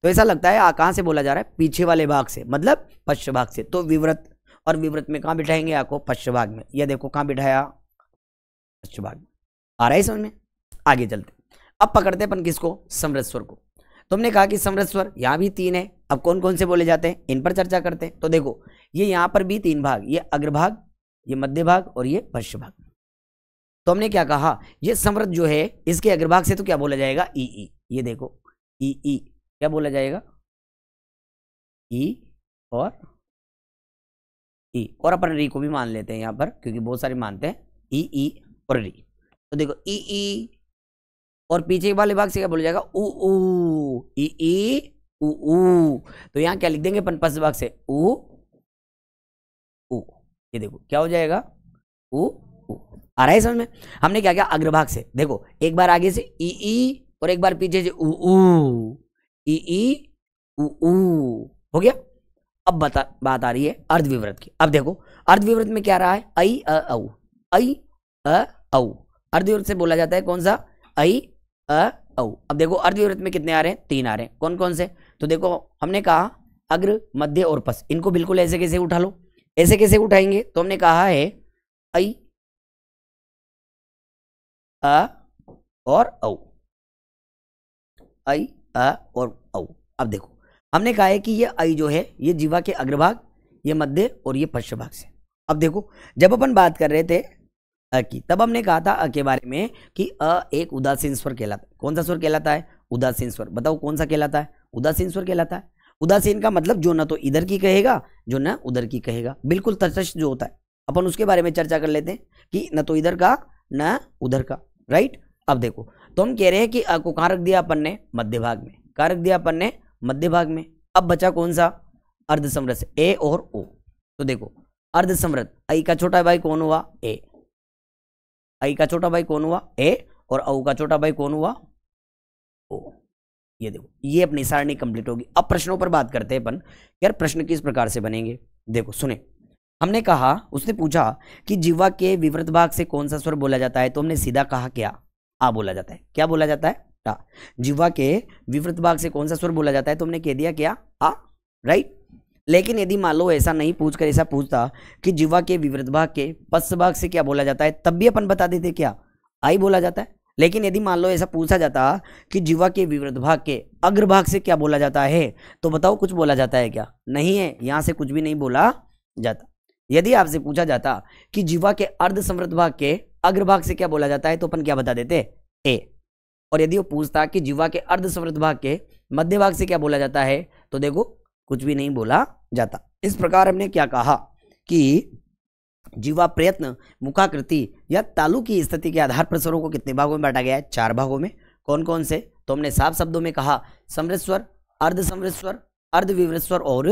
Speaker 1: तो ऐसा लगता है आ कहां से बोला जा रहा है, पीछे वाले भाग से, मतलब पश्च भाग से। तो विवृत, और विवृत में कहां बिठाएंगे आ को, पश्च भाग में। यह देखो कहां बिठाया, पश्च भाग में। आ रहा है समझ में, आगे चलते। अब पकड़ते अपन किसको, समृत स्वर को। तुमने कहा कि समृत स्वर यहां भी 3 है। अब कौन कौन से बोले जाते हैं, इन पर चर्चा करते हैं। तो देखो ये यहां पर भी 3 भाग, ये अग्रभाग, ये मध्य भाग और ये पश्च भाग। तो हमने क्या कहा, ये समृत जो है इसके अग्रभाग से तो क्या बोला जाएगा, ई। ये देखो ई, क्या बोला जाएगा, ई और ई। और अपन री को भी मान लेते हैं यहां पर, क्योंकि बहुत सारे मानते हैं ई और री। तो देखो ई, और पीछे वाले भाग से क्या बोला जाएगा, ऊ, ई ऊ। तो यहां क्या लिख देंगे अपन, पश्च भाग से ऊ। ये देखो क्या हो जाएगा, ऊ। आ रहा है समझ में। हमने क्या किया, अग्रभाग से देखो एक बार आगे से ई और एक बार पीछे से ऊ, ई ऊ। हो गया। अब बात आ रही है अर्धविवृत की। अब देखो अर्धविवृत में क्या रहा है, आई अ औ, आई अ औ। अर्धविवृत से बोला जाता है कौन सा, आई अ औ। अब देखो अर्धविवृत में कितने आ रहे हैं, 3 आ रहे हैं। कौन कौन से, तो देखो हमने कहा अग्र, मध्य और पश्च, इनको बिल्कुल ऐसे कैसे उठा लो। ऐसे कैसे उठाएंगे, तो हमने कहा है आई अ और औ, आई अ और औ। अब देखो हमने कहा है कि ये आई जो है ये जीवा के अग्रभाग, ये मध्य और ये पश्च भाग से। अब देखो जब अपन बात कर रहे थे अ की, तब हमने कहा था अ के बारे में कि अ एक उदासीन स्वर कहलाता है। कौन सा स्वर कहलाता है, उदासीन स्वर। बताओ कौन सा कहलाता है, उदासीन स्वर कहलाता है। उदासीन का मतलब जो न तो इधर की कहेगा जो न उधर की कहेगा, बिल्कुल तटस्थ जो होता है। अपन उसके बारे में चर्चा कर लेते हैं कि न तो इधर का न उधर का, राइट। अब देखो तो हम कह रहे हैं कि अ को कहां रख दिया अपन ने, मध्य भाग में। कहां रख दिया अपन ने, मध्य भाग में। अब बचा कौन सा, अर्धसमृत से ए और ओ। तो देखो अर्धसमृत, आई का छोटा भाई कौन हुआ, ए। आई का छोटा भाई कौन हुआ, ए। और औ का छोटा भाई कौन हुआ, ओ। ये देखो ये अपनी सारणी कंप्लीट होगी। अब प्रश्नों पर बात करते हैं अपन, यार प्रश्न किस प्रकार से बनेंगे। देखो सुने, हमने कहा, उसने पूछा कि जीवा के विवृत भाग से कौन सा स्वर बोला जाता है, तो हमने सीधा कहा क्या, आ बोला जाता है। क्या बोला जाता है, टा। जीवा के विवृत भाग से कौन सा स्वर बोला जाता है, तो हमने कह दिया क्या, आ, राइट। लेकिन यदि मान लो ऐसा नहीं पूछकर ऐसा पूछता कि जीवा के विवृत भाग के पश्च भाग से क्या बोला जाता है, तब भी अपन बता देते क्या, आई बोला जाता है। लेकिन यदि मान लो ऐसा पूछा जाता कि जीवा के विवृत भाग के अग्रभाग से क्या बोला जाता है, तो बताओ कुछ बोला जाता है क्या? नहीं है, यहां से कुछ भी नहीं बोला जाता। यदि आपसे पूछा जाता कि जीवा के अर्ध समृद्ध भाग के अग्रभाग से क्या बोला जाता है, तो अपन क्या बता देते? ए। और यदि वो पूछता कि जीवा के अर्ध समृद्ध भाग के मध्य भाग से क्या बोला जाता है, तो देखो कुछ भी नहीं बोला जाता। इस प्रकार हमने क्या कहा कि जीवा प्रयत्न, मुखाकृति या तालु की स्थिति के आधार पर स्वरों को कितने भागों में बांटा गया है? 4 भागों में। कौन कौन से? तो हमने साफ शब्दों में कहा समृद्ध स्वर, अर्ध समृद्ध स्वर, अर्ध विवृत स्वर और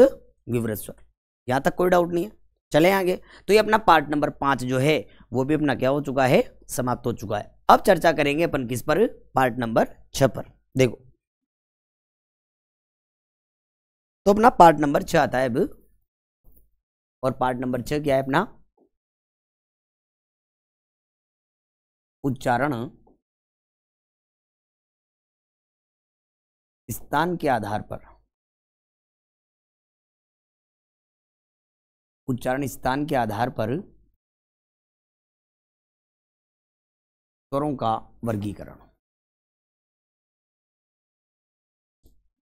Speaker 1: विवृत स्वर। यहां तक कोई डाउट नहीं है। चले आगे। तो ये अपना पार्ट नंबर 5 जो है वो भी अपना क्या हो चुका है? समाप्त हो चुका है। अब चर्चा करेंगे अपन किस पर? पार्ट नंबर 6 पर। देखो तो अपना पार्ट नंबर 6 आता है अब, और पार्ट नंबर 6 क्या है अपना? उच्चारण स्थान के आधार पर, उच्चारण स्थान के आधार पर स्वरों का वर्गीकरण।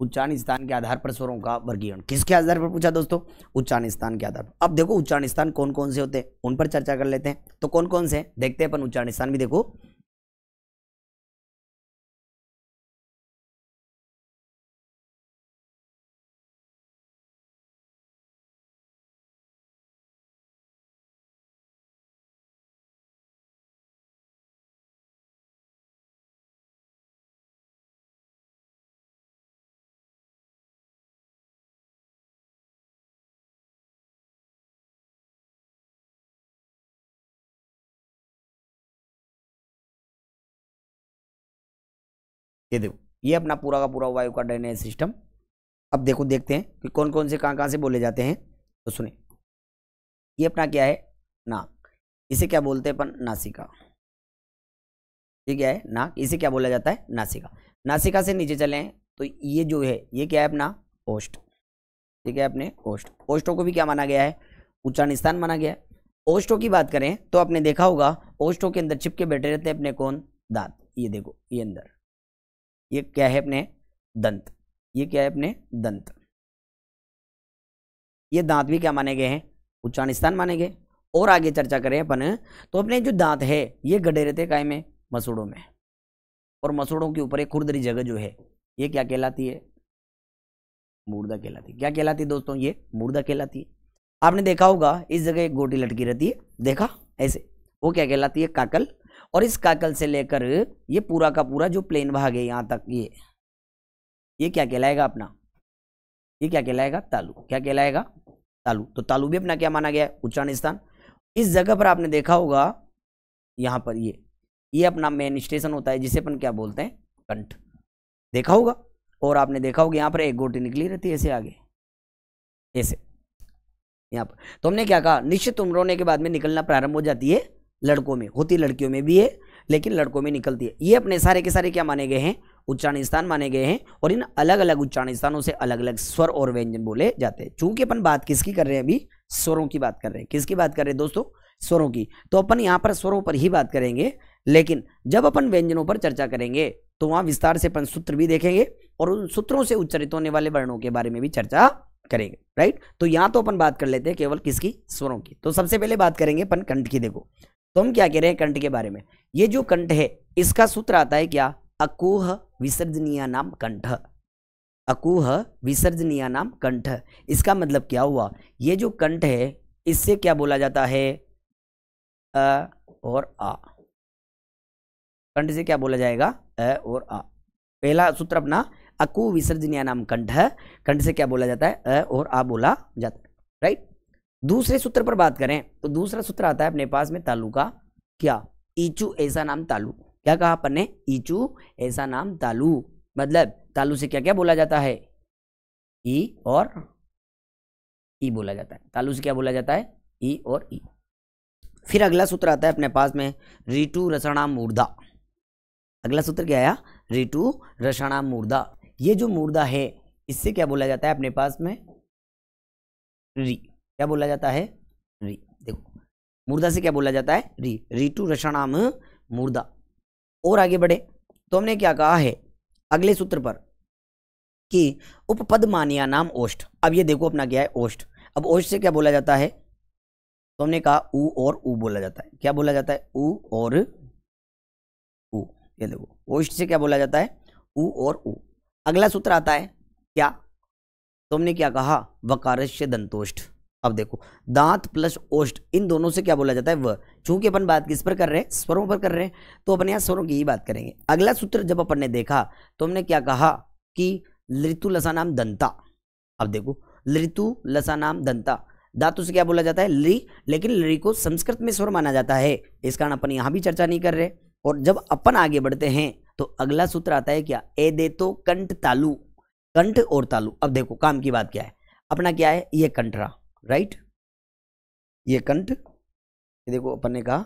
Speaker 1: उच्चारण स्थान के आधार पर स्वरों का वर्गीकरण किसके आधार पर पूछा दोस्तों? उच्चारण स्थान के आधार पर। अब देखो उच्चारण स्थान कौन कौन से होते हैं उन पर चर्चा कर लेते हैं। तो कौन कौन से हैं देखते हैं अपन। उच्चारण स्थान भी देखो, ये देखो ये अपना पूरा का पूरा वायु का ड्रेनेज सिस्टम। अब देखो देखते हैं कि कौन कौन से कहाँ कहाँ से बोले जाते हैं। तो सुने, ये अपना क्या है? नाक। इसे क्या बोलते हैं अपन? नासिका। ये क्या है? नाक। इसे क्या बोला जाता है? नासिका। नासिका से नीचे चले तो ये जो है ये क्या है अपना? ओष्ठ। ये क्या है अपने? ओष्ठ। ओष्ठों को भी क्या माना गया है? उच्चारण स्थान माना गया है। ओष्ठों की बात करें तो आपने देखा होगा ओष्ठों के अंदर चिपके बैठे रहते हैं अपने कौन? दांत। ये देखो ये अंदर, ये क्या है अपने? दंत। ये क्या है अपने? दंत। ये दांत भी क्या माने गए हैं? उच्चारण स्थान माने गए। और आगे चर्चा करें अपन तो अपने जो दांत है ये गड़े रहते काय में? मसूड़ों में। और मसूड़ों के ऊपर एक खुरदरी जगह जो है ये क्या कहलाती है? मूर्धा कहलाती है। क्या कहलाती है दोस्तों? ये मूर्धा कहलाती है। आपने देखा होगा इस जगह एक गोटी लटकी रहती है, देखा ऐसे, वो क्या कहलाती है? काकल। और इस काकल से लेकर ये पूरा का पूरा जो प्लेन भाग है यहां तक ये क्या कहलाएगा अपना? ये क्या कहलाएगा? तालु। क्या कहलाएगा? तालु। तो तालु भी अपना क्या माना गया है? उच्चारण स्थान। इस जगह पर आपने देखा होगा यहां पर ये अपना मेन स्टेशन होता है जिसे अपन क्या बोलते हैं? कंठ। देखा होगा। और आपने देखा होगा यहां पर एक गोटी निकली रहती है ऐसे आगे, ऐसे यहां पर। तो हमने क्या कहा? निश्चित उम्र होने के बाद में निकलना प्रारंभ हो जाती है लड़कों में, होती लड़कियों में भी है लेकिन लड़कों में निकलती है। ये अपने सारे के सारे क्या माने गए हैं? उच्चारण स्थान माने गए हैं। और इन अलग अलग उच्चारण स्थानों से अलग अलग स्वर और व्यंजन बोले जाते हैं। चूंकि अपन बात किसकी कर रहे हैं अभी? स्वरों की बात कर रहे हैं। किसकी बात कर रहे हैं दोस्तों? स्वरों की। तो अपन यहाँ पर स्वरों पर ही बात करेंगे, लेकिन जब अपन व्यंजनों पर चर्चा करेंगे तो वहां विस्तार से अपन सूत्र भी देखेंगे और उन सूत्रों से उच्चारित होने वाले वर्णों के बारे में भी चर्चा करेंगे। राइट। तो यहाँ तो अपन बात कर लेते हैं केवल किसकी? स्वरों की। तो सबसे पहले बात करेंगे अपन कंठ की। देखो तो हम क्या कह रहे हैं कंठ के बारे में। ये जो कंठ है इसका सूत्र आता है क्या? अकूह विसर्जनीय नाम कंठ। अकूह विसर्जनीय नाम कंठ। इसका मतलब क्या हुआ? ये जो कंठ है इससे क्या बोला जाता है? अ और आ। कंठ से क्या बोला जाएगा? अ और आ। पहला सूत्र अपना अकू विसर्जनीय नाम कंठ। कंठ से क्या बोला जाता है? अ और आ बोला जाता है। राइट। दूसरे सूत्र पर बात करें तो दूसरा सूत्र आता है अपने पास में तालु का। क्या? ईचू ऐसा नाम तालु। क्या कहा अपन ने? ईचू ऐसा नाम तालु। मतलब तालु से क्या क्या बोला जाता है? ई और ई बोला जाता है। तालु से क्या बोला जाता है? ई और ई। फिर अगला सूत्र आता है अपने पास में ऋतु रसणाम मूर्धा। अगला सूत्र क्या आया? ऋतु रसणाम मूर्धा। ये जो मूर्धा है इससे क्या बोला जाता है अपने पास में? री। क्या बोला जाता है? री। देखो मूर्धा से क्या बोला जाता है? री। ऋतु रसणाम मूर्धा। और आगे बढ़े तो हमने क्या कहा है अगले सूत्र पर कि उपपद मानिया नाम ओष्ठ। अब ये देखो अपना क्या है ओष्ठ। अब ओष्ठ से क्या बोला जाता है, तो हमने कहा उ और उ बोला जाता है। क्या बोला जाता है, उ और उ। ये देखो ओष्ठ से क्या बोला जाता है, उ और उ। अगला सूत्र आता है क्या, तो हमने क्या कहा वकारस्य दंतोष्ठ। अब देखो दांत प्लस ओष्ठ इन दोनों से क्या बोला जाता है व। चूंकि अपन बात किस पर कर रहे हैं, स्वरों पर कर रहे हैं, तो अपन यहाँ स्वरों की ही बात करेंगे। अगला सूत्र जब अपन ने देखा तो हमने क्या कहा कि लृतु लसा नाम दंता। अब देखो लृतु लसा नाम दंता, धातु से क्या बोला जाता है लि, लेकिन लि को संस्कृत में स्वर माना जाता है, इस कारण अपन यहां भी चर्चा नहीं कर रहे। और जब अपन आगे बढ़ते हैं तो अगला सूत्र आता है क्या, ए दे तो कंठ तालु, कंठ और तालु। अब देखो काम की बात क्या है, अपना क्या है ये कंठ रहा, राइट, ये कंठ, ये देखो अपन ने कहा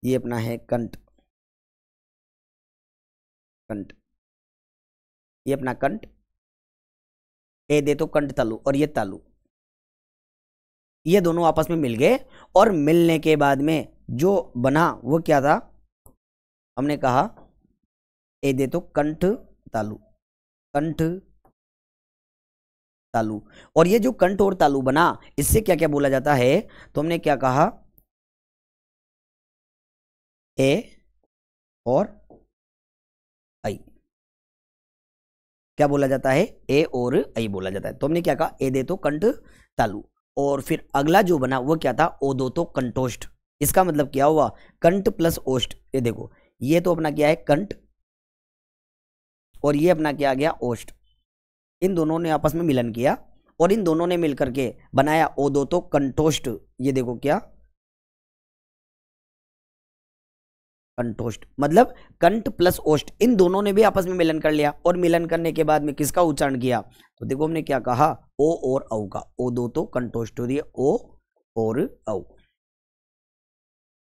Speaker 1: ये अपना है कंठ, कंठ, ये अपना कंठ, ए दे तो कंठ तालु और ये तालु, ये दोनों आपस में मिल गए। और मिलने के बाद में जो बना वो क्या था, हमने कहा ए दे तो कंठ तालु, कंठ तालु। और ये जो कंठ और तालु बना इससे क्या क्या बोला जाता है, तो हमने क्या कहा ए और आई, क्या बोला जाता है ए और आई बोला जाता है। तो हमने क्या कहा ए दे तो कंठ तालु, और फिर अगला जो बना वो क्या था ओ दो तो कंठोष्ठ। इसका मतलब क्या हुआ कंठ प्लस ओष्ठ। ये देखो ये तो अपना क्या है कंठ और ये अपना क्या आ गया ओष्ठ, इन दोनों ने आपस में मिलन किया और इन दोनों ने मिलकर के बनाया ओ दो तो कंठोष्ठ। ये देखो क्या कंठोष्ठ, मतलब कंठ प्लस ओष्ठ इन दोनों ने भी आपस में मिलन कर लिया और मिलन करने के बाद में किसका उच्चारण किया, तो देखो हमने क्या कहा ओ और औ का, ओ दो तो कंठोष्ठ हो रही है, ओ और औ,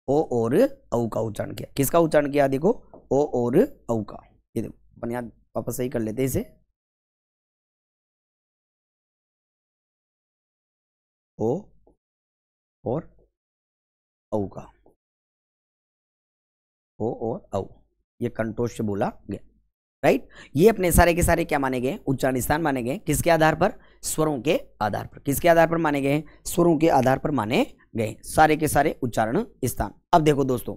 Speaker 1: ओ और औ का उच्चारण किया। किसका उच्चारण किया, देखो ओ और औ का। ये देखो अपन यहाँ वापस सही कर लेते हैं इसे, ओ और औ का, ओ और औ, ये कंठोष्ठ बोला गया, राइट। ये अपने सारे के सारे क्या माने गए उच्चारण स्थान माने गए, किसके आधार पर, स्वरों के आधार पर। किसके आधार पर माने गए, स्वरों के आधार पर माने गए सारे के सारे उच्चारण स्थान। अब देखो दोस्तों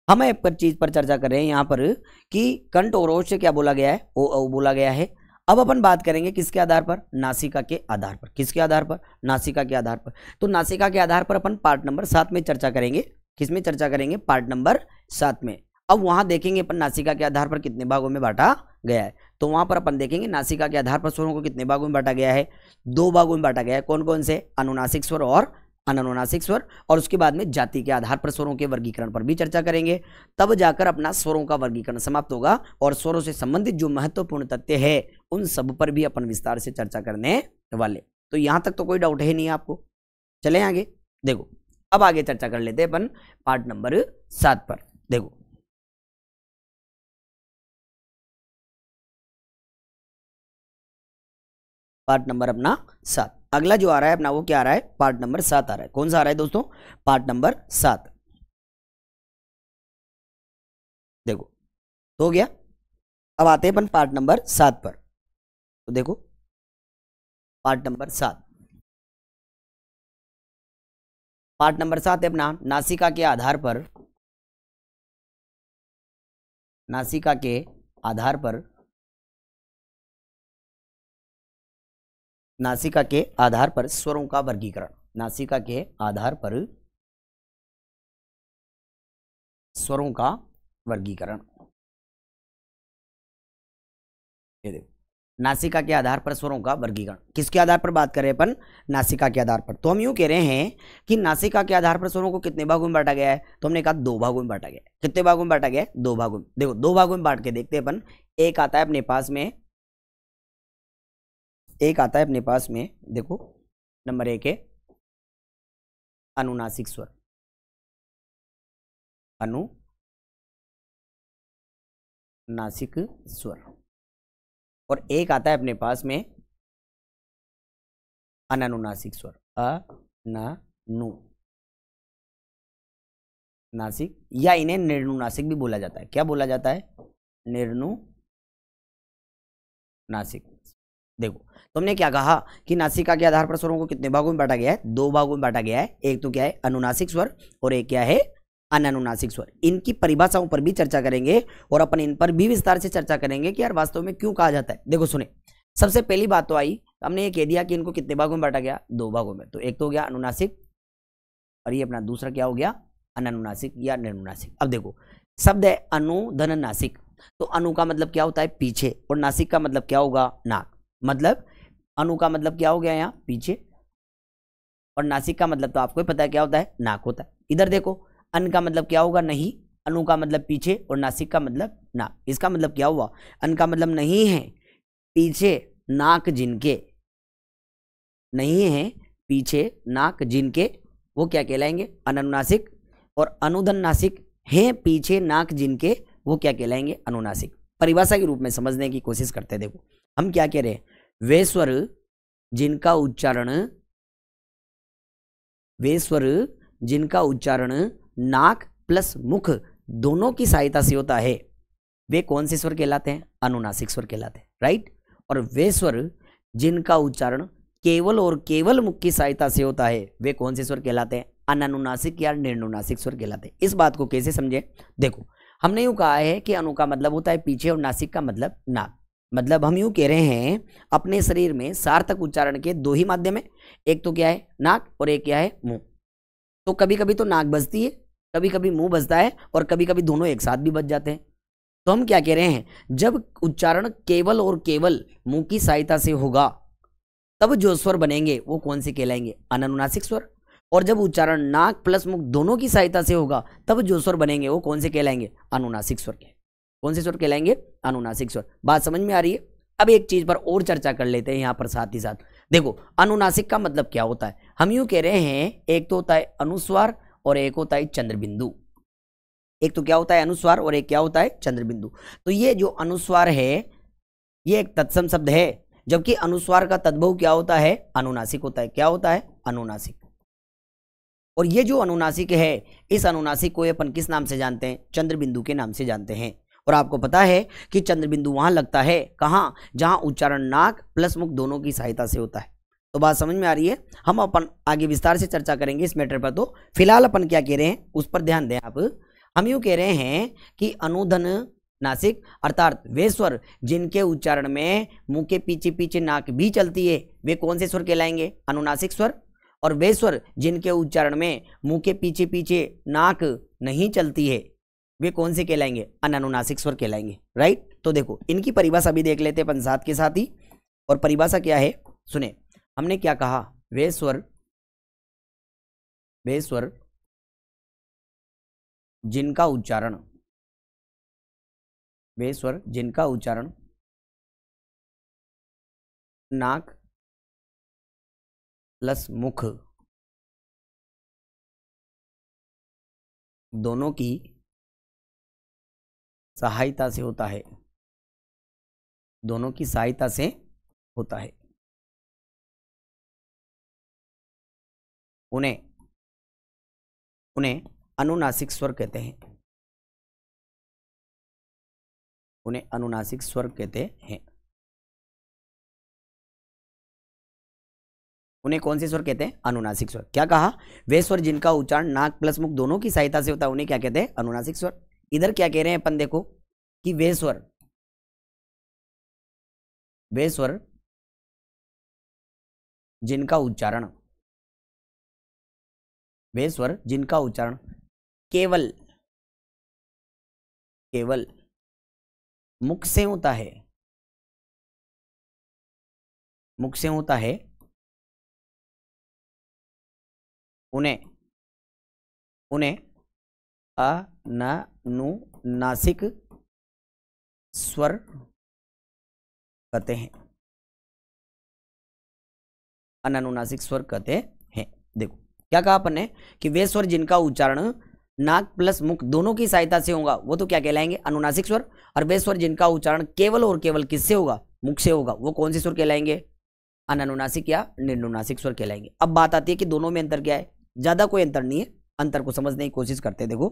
Speaker 1: हम एक पर चीज पर चर्चा कर रहे हैं यहाँ पर कि कंठ और ओष्ठ से क्या बोला गया है, ओ औ बोला गया है। अब अपन बात करेंगे किसके आधार पर, नासिका के आधार पर। किसके आधार पर, नासिका के आधार पर। तो नासिका के आधार पर अपन पार्ट नंबर 7 में चर्चा करेंगे। किसमें चर्चा करेंगे, पार्ट नंबर 7 में। अब वहां देखेंगे अपन नासिका के आधार पर कितने भागों में बांटा गया है, तो वहां पर अपन देखेंगे नासिका के आधार पर स्वरों को कितने भागों में बांटा गया है, 2 भागों में बांटा गया है। कौन कौन से, अनुनासिक स्वर और अननुनासिक स्वर। और उसके बाद में जाति के आधार पर स्वरों के वर्गीकरण पर भी चर्चा करेंगे, तब जाकर अपना स्वरों का वर्गीकरण समाप्त होगा और स्वरों से संबंधित जो महत्वपूर्ण तथ्य है उन सब पर भी अपन विस्तार से चर्चा करने वाले। तो यहां तक तो कोई डाउट है नहीं आपको, चले आगे। देखो अब आगे चर्चा कर लेते हैं अपन पार्ट नंबर 7 पर। देखो पार्ट नंबर अपना 7, अगला जो आ रहा है अपना वो क्या आ रहा है, पार्ट नंबर 7 आ रहा है। कौन सा आ रहा है दोस्तों, पार्ट नंबर 7। देखो तो हो गया। अब आते हैं अपन पार्ट नंबर 7 पर। तो देखो पार्ट नंबर 7, पार्ट नंबर 7 है अपना नासिका के आधार पर, नासिका के आधार पर, नासिका के आधार पर स्वरों का वर्गीकरण। नासिका के आधार पर स्वरों का वर्गीकरण। ये देखो नासिका के आधार पर स्वरों का वर्गीकरण। किसके आधार पर बात करें अपन, नासिका के आधार पर। तो हम यूं कह रहे हैं कि नासिका के आधार पर स्वरों को कितने भागों में बांटा गया है, तो हमने कहा 2 भागों में बांटा गया है। कितने भागों में बांटा गया है, 2 भागों में। देखो 2 भागों में बांट के देखते हैं अपन। एक आता है अपने पास में, एक आता है अपने पास में, देखो नंबर 1 है अनुनासिक स्वर, अनुनासिक स्वर। और एक आता है अपने पास में अननुनासिक स्वर, अनुनासिक, या इन्हें निर्नुनासिक भी बोला जाता है। क्या बोला जाता है, निर्नुनासिक। देखो तुमने क्या कहा कि नासिका के आधार पर स्वरों को कितने भागों में बांटा गया है? 2 भागों में बांटा गया है। एक तो क्या है अनुनासिक स्वर और एक क्या है अननुनासिक स्वर। इनकी परिभाषाओं पर भी चर्चा करेंगे और अपन इन पर भी विस्तार से चर्चा करेंगे कि यार वास्तव में क्यों कहा जाता है। देखो सुने, सबसे पहली बात तो आई, हमने ये कह दिया कि इनको कितने भागों में बांटा गया? 2 भागों में। तो एक तो हो गया अनुनासिक और ये अपना दूसरा क्या हो गया अननुनासिक या निर्नुनासिक। अब देखो शब्द है अनुधन नासिक, तो अनु का मतलब क्या होता है पीछे और नासिक का मतलब क्या होगा नाक। मतलब अनु का मतलब क्या हो गया यहाँ पीछे और नासिक का मतलब तो आपको पता है क्या होता है नाक होता है। इधर देखो अन का मतलब क्या होगा नहीं, अनु का मतलब पीछे और नासिक का मतलब नाक। इसका मतलब क्या हुआ अन का मतलब नहीं है पीछे नाक जिनके, नहीं है पीछे नाक जिनके वो क्या कहलाएंगे अननुनासिक, और अनुधन नासिक है पीछे नाक जिनके वो क्या कहलाएंगे अनुनासिक। परिभाषा के रूप में समझने की कोशिश करते हैं। देखो हम क्या कह रहे हैं, वे स्वर जिनका उच्चारण नाक प्लस मुख दोनों की सहायता से होता है वे कौन से स्वर कहलाते हैं? अनुनासिक स्वर कहलाते हैं, राइट। और वे स्वर जिनका उच्चारण केवल और केवल मुख की सहायता से होता है वे कौन से स्वर कहलाते हैं? अननुनासिक या निर्नुनासिक स्वर कहलाते हैं। इस बात को कैसे समझे? देखो हमने यूं कहा है कि अनु का मतलब होता है पीछे और नासिक का मतलब नाक। मतलब हम यूं कह रहे हैं अपने शरीर में सार्थक उच्चारण के 2 ही माध्यम है, एक तो क्या है नाक और एक क्या है मुंह। तो कभी कभी तो नाक बजती है, कभी कभी मुंह बजता है और कभी कभी दोनों एक साथ भी बज जाते हैं। तो हम क्या कह रहे हैं, जब उच्चारण केवल और केवल मुंह की सहायता से होगा तब जो स्वर बनेंगे वो कौन से कहलाएंगे? अननुनासिक स्वर। और जब उच्चारण नाक प्लस मुख दोनों की सहायता से होगा तब जो स्वर बनेंगे वो कौन से कहलाएंगे? अनुनासिक स्वर के। कौन से स्वर कहलाएंगे? अनुनासिक स्वर। बात समझ में आ रही है? अब एक चीज पर और चर्चा कर लेते हैं यहाँ पर साथ ही साथ। देखो अनुनासिक का मतलब क्या होता है? हम यूं कह रहे हैं एक तो होता है अनुस्वार और एक होता है चंद्रबिंदु। एक तो क्या होता है अनुस्वार और एक क्या होता है चंद्रबिंदु। तो ये जो अनुस्वार है ये एक तत्सम शब्द है, जबकि अनुस्वार का तद्भव क्या होता है? अनुनासिक होता है। क्या होता है? अनुनासिक। और ये जो अनुनासिक है इस अनुनासिक को अपन किस नाम से जानते हैं? चंद्रबिंदु के नाम से जानते हैं। और आपको पता है कि चंद्रबिंदु वहां लगता है कहां? जहां उच्चारण नाक प्लस मुख दोनों की सहायता से होता है। तो बात समझ में आ रही है? हम अपन आगे विस्तार से चर्चा करेंगे इस मैटर पर। तो फिलहाल अपन क्या कह रहे हैं उस पर ध्यान दें आप। हम यूं कह रहे हैं कि अनुधन नासिक अर्थात वे स्वर जिनके उच्चारण में मुंह के पीछे पीछे नाक भी चलती है वे कौन से स्वर कहलाएंगे? अनुनासिक स्वर। और वे स्वर जिनके उच्चारण में मुंह के पीछे पीछे नाक नहीं चलती है वे कौन से कहलाएंगे? अननुनासिक स्वर कहलाएंगे, राइट। तो देखो इनकी परिभाषा भी देख लेते हैं अपन साथ के साथ ही। और परिभाषा क्या है सुने, हमने क्या कहा? वे स्वर जिनका उच्चारण नाक प्लस मुख दोनों की सहायता से होता है, दोनों की सहायता से होता है, उन्हें अनुनासिक स्वर कहते हैं। उन्हें अनुनासिक स्वर कहते हैं। उन्हें कौन से स्वर कहते हैं? अनुनासिक स्वर। क्या कहा? वे स्वर जिनका उच्चारण नाक प्लस मुख दोनों की सहायता से होता है उन्हें क्या कहते हैं? अनुनासिक स्वर। इधर क्या कह रहे हैं अपन देखो कि वे स्वर जिनका उच्चारण केवल मुख से होता है, उन्हें अननुनासिक स्वर कहते हैं। अननुनासिक स्वर कहते हैं। देखो क्या कहा अपन ने कि वे स्वर जिनका उच्चारण नाक प्लस मुख दोनों की सहायता से होगा वो तो क्या कहलाएंगे? अनुनासिक स्वर। और वे स्वर जिनका उच्चारण केवल और केवल किससे होगा? मुख से होगा, वो कौन से स्वर कहलाएंगे? अननुनासिक या निर्नुनासिक स्वर कहलाएंगे। अब बात आती है कि दोनों में अंतर क्या है? ज्यादा कोई अंतर नहीं है, अंतर को समझने की कोशिश करते हैं। देखो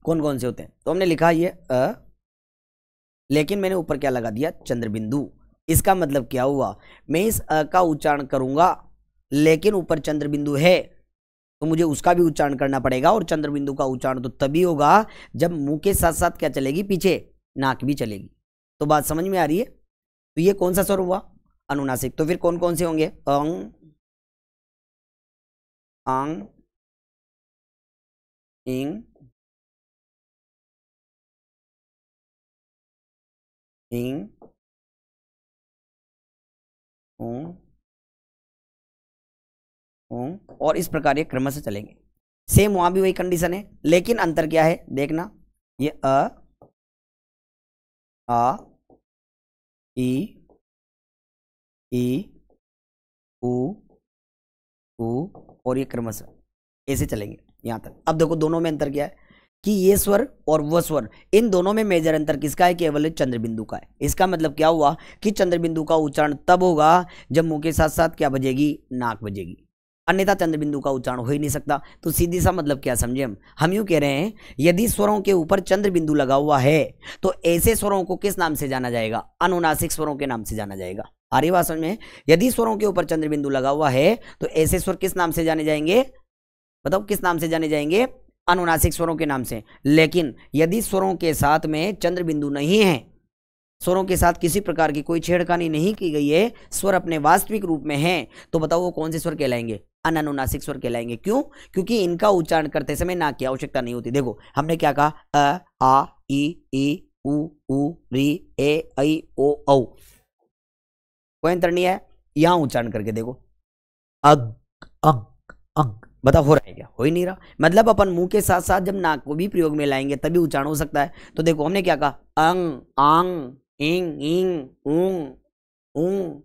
Speaker 1: कौन कौन से होते हैं। तो हमने लिखा ये लेकिन मैंने ऊपर क्या लगा दिया, चंद्र बिंदु। इसका मतलब क्या हुआ, मैं इस अ का उच्चारण करूंगा लेकिन ऊपर चंद्र बिंदु है तो मुझे उसका भी उच्चारण करना पड़ेगा, और चंद्र बिंदु का उच्चारण तो तभी होगा जब मुंह के साथ साथ क्या चलेगी, पीछे नाक भी चलेगी। तो बात समझ में आ रही है। तो ये कौन सा स्वर हुआ, अनुनासिक। तो फिर कौन कौन से होंगे, अंग, आंग, इंग, इंग, ऊं, और इस प्रकार ये क्रम से चलेंगे। सेम वहां भी वही कंडीशन है, लेकिन अंतर क्या है देखना, ये आ, ई, ऊ, और ये क्रमशः ऐसे चलेंगे यहां तक। अब देखो दोनों में अंतर क्या है कि ये स्वर और वह स्वर, इन दोनों में मेजर अंतर किसका है, केवल चंद्र बिंदु का है। इसका मतलब क्या हुआ कि चंद्र बिंदु का उच्चारण तब होगा जब मुंह के साथ साथ क्या बजेगी, नाक बजेगी, अन्यथा चंद्र बिंदु का उच्चारण हो ही नहीं सकता। तो सीधी सा मतलब क्या समझे हम यूं कह रहे हैं, यदि स्वरों के ऊपर चंद्र बिंदु लगा हुआ है तो ऐसे स्वरों को किस नाम से जाना जाएगा, अनुनासिक स्वरों के नाम से जाना जाएगा। आ रही बात समझ में। यदि स्वरों के ऊपर चंद्र बिंदु लगा हुआ है तो ऐसे स्वर किस नाम से जाने जाएंगे, बताओ किस नाम से जाने जाएंगे, अनुनासिक स्वरों के नाम से। लेकिन यदि स्वरों के साथ में चंद्र बिंदु नहीं है, स्वरों के साथ किसी प्रकार की कोई छेड़खानी नहीं की गई है, स्वर अपने वास्तविक रूप में है, तो बताओ वो कौन से स्वर कहलाएंगे, अनुनासिक स्वर कहलाएंगे। क्यों, क्योंकि इनका उच्चारण करते समय नाक की आवश्यकता नहीं होती। देखो हमने क्या कहा, अ, आ, ई, उ, री, ए, ऐ, ओ, औ, कोई अंतर नहीं है। यहां उच्चारण करके देखो, अग, अंग, अंग, बताओ हो रहा है क्या, हो ही नहीं रहा। मतलब अपन मुंह के साथ साथ जब नाक को भी प्रयोग में लाएंगे तभी उच्चारण हो सकता है। तो देखो हमने क्या कहा, अंग, आंग, इंग, इंग, ऊंग, ऊंग,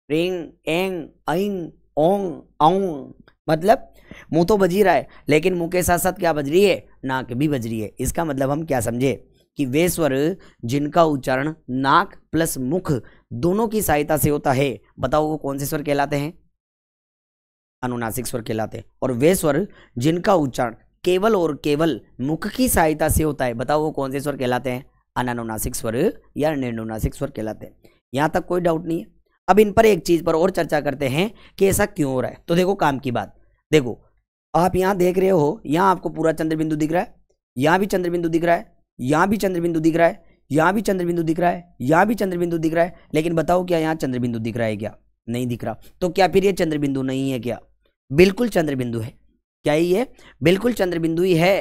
Speaker 1: रिंग, एंग, ऐंग, ओंग, औंग। मतलब मुंह तो बज ही रहा है लेकिन मुंह के साथ साथ क्या बज रही है, नाक भी बज रही है। इसका मतलब हम क्या समझे कि वे स्वर जिनका उच्चारण नाक प्लस मुख दोनों की सहायता से होता है, बताओ वो कौन से स्वर कहलाते हैं, अनुनासिक स्वर कहलाते हैं। और वे स्वर जिनका उच्चारण केवल और केवल मुख की सहायता से होता है, बताओ वो कौन से स्वर कहलाते हैं, अनानुनासिक स्वर या निर्नुनासिक स्वर कहलाते हैं। यहां तक कोई डाउट नहीं है। अब इन पर एक चीज पर और चर्चा करते हैं कि ऐसा क्यों हो रहा है। तो देखो काम की बात, देखो आप यहां देख रहे हो, यहां आपको पूरा चंद्र बिंदु दिख रहा है, यहां भी चंद्र बिंदु दिख रहा है, यहां भी चंद्र बिंदु दिख रहा है, यहां भी चंद्र बिंदु दिख रहा है, यहां भी चंद्र बिंदु दिख रहा है। लेकिन बताओ क्या यहां चंद्र बिंदु दिख रहा है क्या, नहीं दिख रहा। तो क्या फिर ये चंद्र बिंदु नहीं है क्या, बिल्कुल चंद्र बिंदु है। क्या ही है, बिल्कुल चंद्र बिंदु ही है।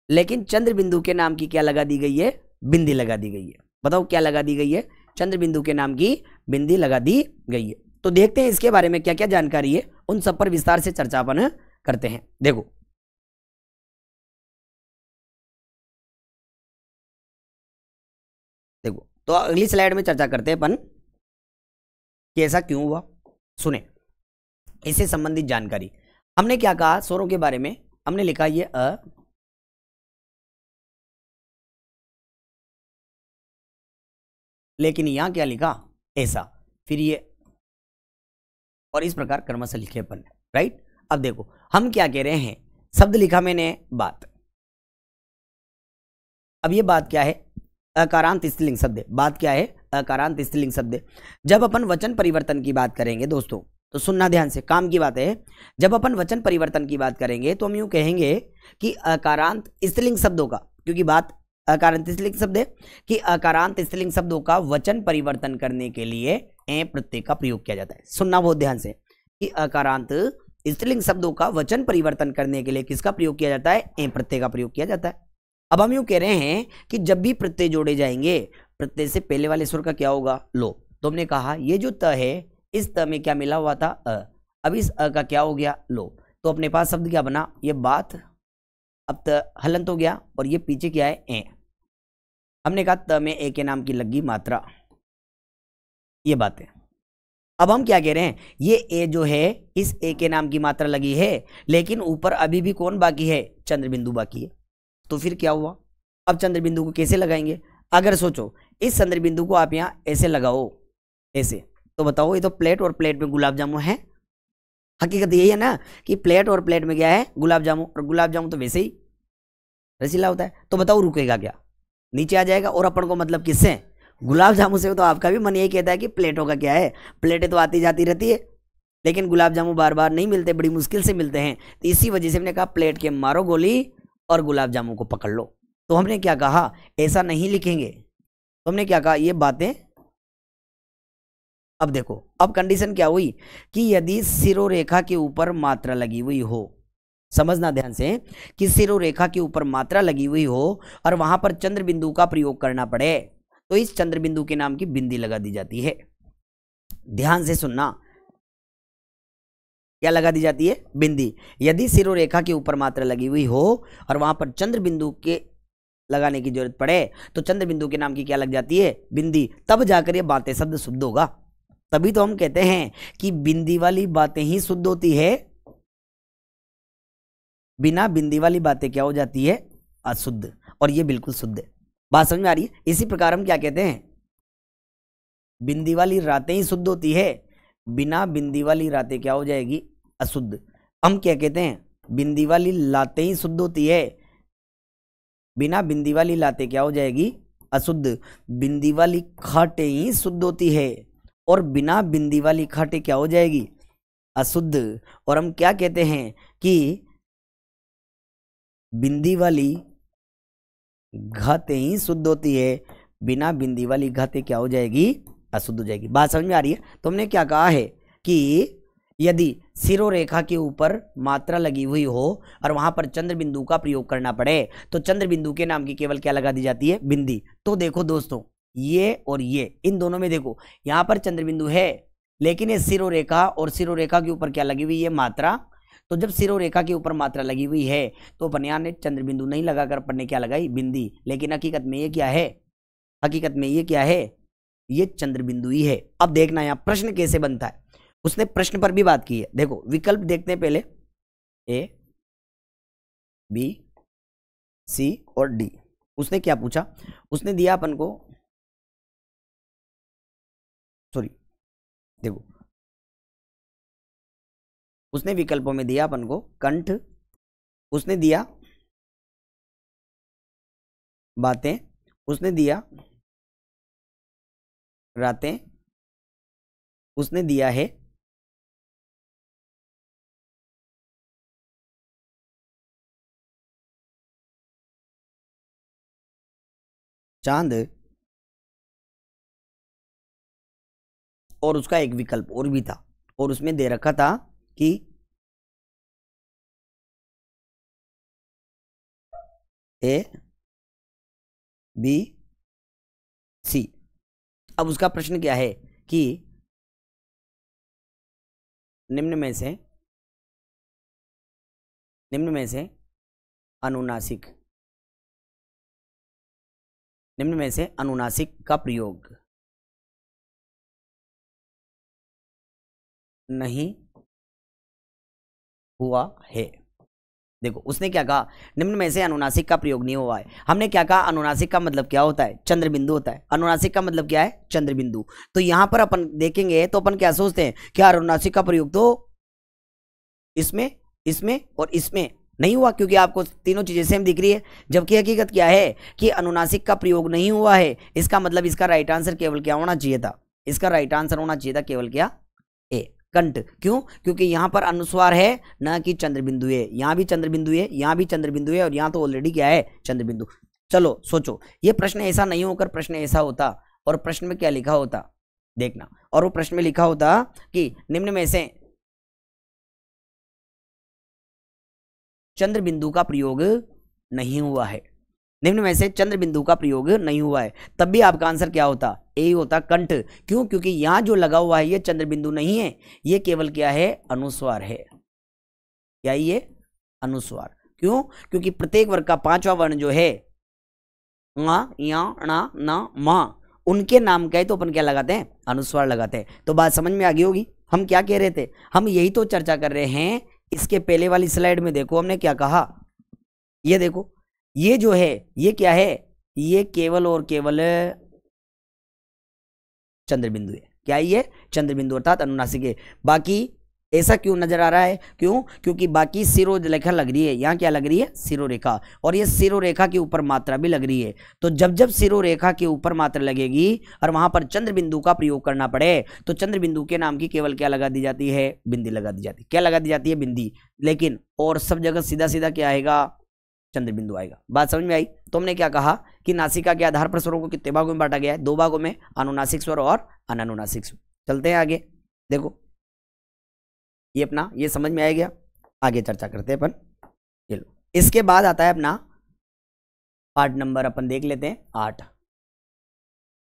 Speaker 1: लेकिन चंद्र बिंदु के नाम की क्या लगा दी गई है, बिंदी लगा दी गई है। बताओ क्या लगा दी गई है, चंद्र बिंदु के नाम की बिंदी लगा दी गई है। तो देखते हैं इसके बारे में क्या क्या जानकारी है, उन सब पर विस्तार से चर्चा अपन करते हैं। देखो देखो तो अगली स्लाइड में चर्चा करते हैं अपन कि ऐसा क्यों हुआ। सुने इससे संबंधित जानकारी। हमने क्या कहा स्वरों के बारे में, हमने लिखा ये अ, लेकिन यहां क्या लिखा ऐसा, फिर ये, और इस प्रकार क्रमशः लिखे अपन, राइट। अब देखो हम क्या कह रहे हैं, शब्द लिखा मैंने बात। अब ये बात क्या है, अकारांत स्त्रीलिंग शब्द है। बात क्या है, अकारांत स्त्रीलिंग शब्द है। जब अपन वचन परिवर्तन की बात करेंगे दोस्तों, तो सुनना ध्यान से, काम की बात है। जब अपन वचन परिवर्तन की बात करेंगे तो हम यूं कहेंगे कि अकारांत स्त्रीलिंग शब्दों का, क्योंकि बात अकारांत स्त्रीलिंग शब्द है, कि अकारांत स्त्रीलिंग शब्दों का वचन परिवर्तन करने के लिए ए प्रत्यय का प्रयोग किया जाता है। सुनना बहुत ध्यान से, कि अकारांत स्त्रीलिंग शब्दों का वचन परिवर्तन करने के लिए किसका प्रयोग किया जाता है, ए प्रत्यय का प्रयोग किया जाता है। अब हम यूं कह रहे हैं कि जब भी प्रत्यय जोड़े जाएंगे, प्रत्यय से पहले वाले स्वर का क्या होगा, लो। तो हमने कहा ये जो त है, इस त में क्या मिला हुआ था, अ। अब इस अ का क्या हो गया, लो। तो अपने पास शब्द क्या बना, ये बात, अब त हलंत हो गया, और ये पीछे क्या है, ए। हमने कहा त में ए के नाम की लगी मात्रा, ये बात है। अब हम क्या कह रहे हैं, ये ए जो है, इस ए के नाम की मात्रा लगी है, लेकिन ऊपर अभी भी कौन बाकी है, चंद्र बिंदु बाकी है। तो फिर क्या हुआ, अब चंद्र बिंदु को कैसे लगाएंगे। अगर सोचो इस चंद्र बिंदु को आप यहां ऐसे लगाओ, ऐसे, तो बताओ ये तो प्लेट और प्लेट में गुलाब जामुन है। हकीकत यही है ना कि प्लेट और प्लेट में क्या है, गुलाब जामुन, और गुलाब जामुन तो वैसे ही रसीला होता है। तो बताओ रुकेगा क्या, नीचे आ जाएगा। और अपन को मतलब किससे, गुलाब जामुन से तो आपका भी मन यही कहता है कि प्लेटों का क्या है, प्लेटें तो आती जाती रहती है, लेकिन गुलाब जामुन बार बार नहीं मिलते, बड़ी मुश्किल से मिलते हैं। तो इसी वजह से हमने कहा प्लेट के मारो गोली और गुलाब जामुन को पकड़ लो। तो हमने क्या कहा, ऐसा नहीं लिखेंगे। तो हमने क्या कहा, ये बातें। अब देखो, अब कंडीशन क्या हुई कि यदि सिरोरेखा के ऊपर मात्रा लगी हुई हो, समझना ध्यान से, कि सिरोरेखा के ऊपर मात्रा लगी हुई हो और वहां पर चंद्र बिंदु का प्रयोग करना पड़े, तो इस चंद्र बिंदु के नाम की बिंदी लगा दी जाती है। ध्यान से सुनना, क्या लगा दी जाती है, बिंदी। यदि सिरोरेखा के ऊपर मात्रा लगी हुई हो और वहां पर चंद्र बिंदु के लगाने की जरूरत पड़े, तो चंद्र बिंदु के नाम की क्या लग जाती है, बिंदी। तब जाकर ये बातें शब्द शुद्ध होगा। तभी तो हम कहते हैं कि बिंदी वाली बातें ही शुद्ध होती है, बिना बिंदी वाली बातें क्या हो जाती है, अशुद्ध। और ये बिल्कुल शुद्ध है। बात समझ में आ रही है। इसी प्रकार हम क्या कहते हैं, बिंदी वाली रातें ही शुद्ध होती है, बिना बिंदी वाली रातें क्या हो जाएगी, अशुद्ध। हम क्या कहते हैं, बिंदी वाली लातें ही शुद्ध होती है, बिना बिंदी वाली लातें क्या हो जाएगी, अशुद्ध। बिंदी वाली खाटें ही शुद्ध होती है और बिना बिंदी वाली खाटें क्या हो जाएगी, अशुद्ध। और हम क्या कहते हैं कि बिंदी वाली घातें ही शुद्ध होती है, बिना बिंदी वाली घातें क्या हो जाएगी, अशुद्ध हो जाएगी। बात समझ में आ रही है। तो हमने क्या कहा है कि यदि सिरोरेखा के ऊपर मात्रा लगी हुई हो और वहां पर चंद्र बिंदु का प्रयोग करना पड़े, तो चंद्र बिंदु के नाम की केवल क्या लगा दी जाती है, बिंदी। तो देखो दोस्तों, ये और ये, इन दोनों में देखो, यहां पर चंद्र बिंदु है, लेकिन ये सिरोरेखा, और सिरोरेखा के ऊपर क्या लगी हुई है, मात्रा। तो जब सिरोरेखा के ऊपर मात्रा लगी हुई है तो अपन यहाँ ने चंद्र बिंदु नहीं लगाकर अपन ने क्या लगाई, बिंदी। लेकिन हकीकत में ये क्या है, हकीकत में ये क्या है, ये चंद्र बिंदु ही है। अब देखना यहाँ प्रश्न कैसे बनता है, उसने प्रश्न पर भी बात की है। देखो विकल्प देखते हैं पहले, ए, बी, सी और डी। उसने क्या पूछा, उसने दिया अपन को, सॉरी देखो, उसने विकल्पों में दिया अपन को कंठ, उसने दिया बातें, उसने दिया रातें, उसने दिया है चांद, और उसका एक विकल्प और भी था, और उसमें दे रखा था कि ए, बी, सी। अब उसका प्रश्न क्या है कि निम्न में से अनुनासिक, निम्न में से अनुनासिक का प्रयोग नहीं हुआ है। देखो उसने क्या कहा, निम्न में से अनुनासिक का प्रयोग नहीं हुआ है। हमने क्या कहा, अनुनासिक का मतलब क्या होता है, चंद्र बिंदु होता है। अनुनासिक का मतलब क्या है, चंद्र बिंदु। तो यहां पर अपन देखेंगे तो अपन क्या सोचते हैं, क्या अनुनासिक का प्रयोग तो इसमें, इसमें और इसमें नहीं हुआ, क्योंकि आपको तीनों चीजें सेम दिख रही है। जबकि हकीकत क्या है कि अनुनासिक का प्रयोग नहीं हुआ है। इसका मतलब इसका राइट आंसर केवल क्या होना चाहिए था, इसका राइट आंसर होना चाहिए था केवल क्या, ए, कंठ। क्यों, क्योंकि यहां पर अनुस्वार है ना कि चंद्र बिंदु है। यहां भी चंद्र बिंदु है, यहां भी चंद्र बिंदु है, और यहां तो ऑलरेडी क्या है, चंद्र बिंदु। चलो सोचो, ये प्रश्न ऐसा नहीं होकर प्रश्न ऐसा होता, और प्रश्न में क्या लिखा होता देखना, और वो प्रश्न में लिखा होता कि निम्न में से चंद्र बिंदु का प्रयोग नहीं हुआ है, निम्न में से चंद्र बिंदु का प्रयोग नहीं हुआ है, तब भी आपका आंसर क्या होता, ए होता, कंठ। क्यों, क्योंकि यहां जो लगा हुआ है ये चंद्र बिंदु नहीं है, ये केवल क्या है, अनुस्वार है। क्या ये, अनुस्वार। क्यों, क्योंकि प्रत्येक वर्ग का पांचवा वर्ण जो है, ङ, या, ण, न, म, उनके नाम का है तो अपन क्या लगाते हैं, अनुस्वार लगाते हैं। तो बात समझ में आ गई होगी। हम क्या कह रहे थे, हम यही तो चर्चा कर रहे हैं। इसके पहले वाली स्लाइड में देखो हमने क्या कहा, ये देखो, ये जो है ये क्या है, ये केवल और केवल चंद्र बिंदु है। क्या ये, चंद्र बिंदु अर्थात अनुनासिक है। बाकी ऐसा क्यों नजर आ रहा है? क्यों? क्योंकि बाकी सिरोरेखा लग रही है, यहाँ क्या लग रही है? सिरोरेखा, और ये सिरोरेखा के ऊपर मात्रा भी लग रही है। तो जब जब सिरोरेखा के ऊपर मात्रा लगेगी और वहां पर चंद्र बिंदु का प्रयोग करना पड़े तो चंद्र बिंदु के नाम की केवल क्या लगा दी जाती है? बिंदी लगा दी जाती है। क्या लगा दी जाती है? बिंदी। लेकिन और सब जगह सीधा सीधा क्या आएगा? चंद्र बिंदु आएगा। बात समझ में आई? तो हमने क्या कहा कि नासिका के आधार पर स्वरों को कितने भागों में बांटा गया है? 2 भागों में, अनुनासिक स्वर और अनानुनासिक स्वर। चलते हैं आगे, देखो ये अपना ये समझ में आ गया, आगे चर्चा करते हैं अपन। ये लो, इसके बाद आता है अपना पार्ट नंबर, अपन देख लेते हैं 8।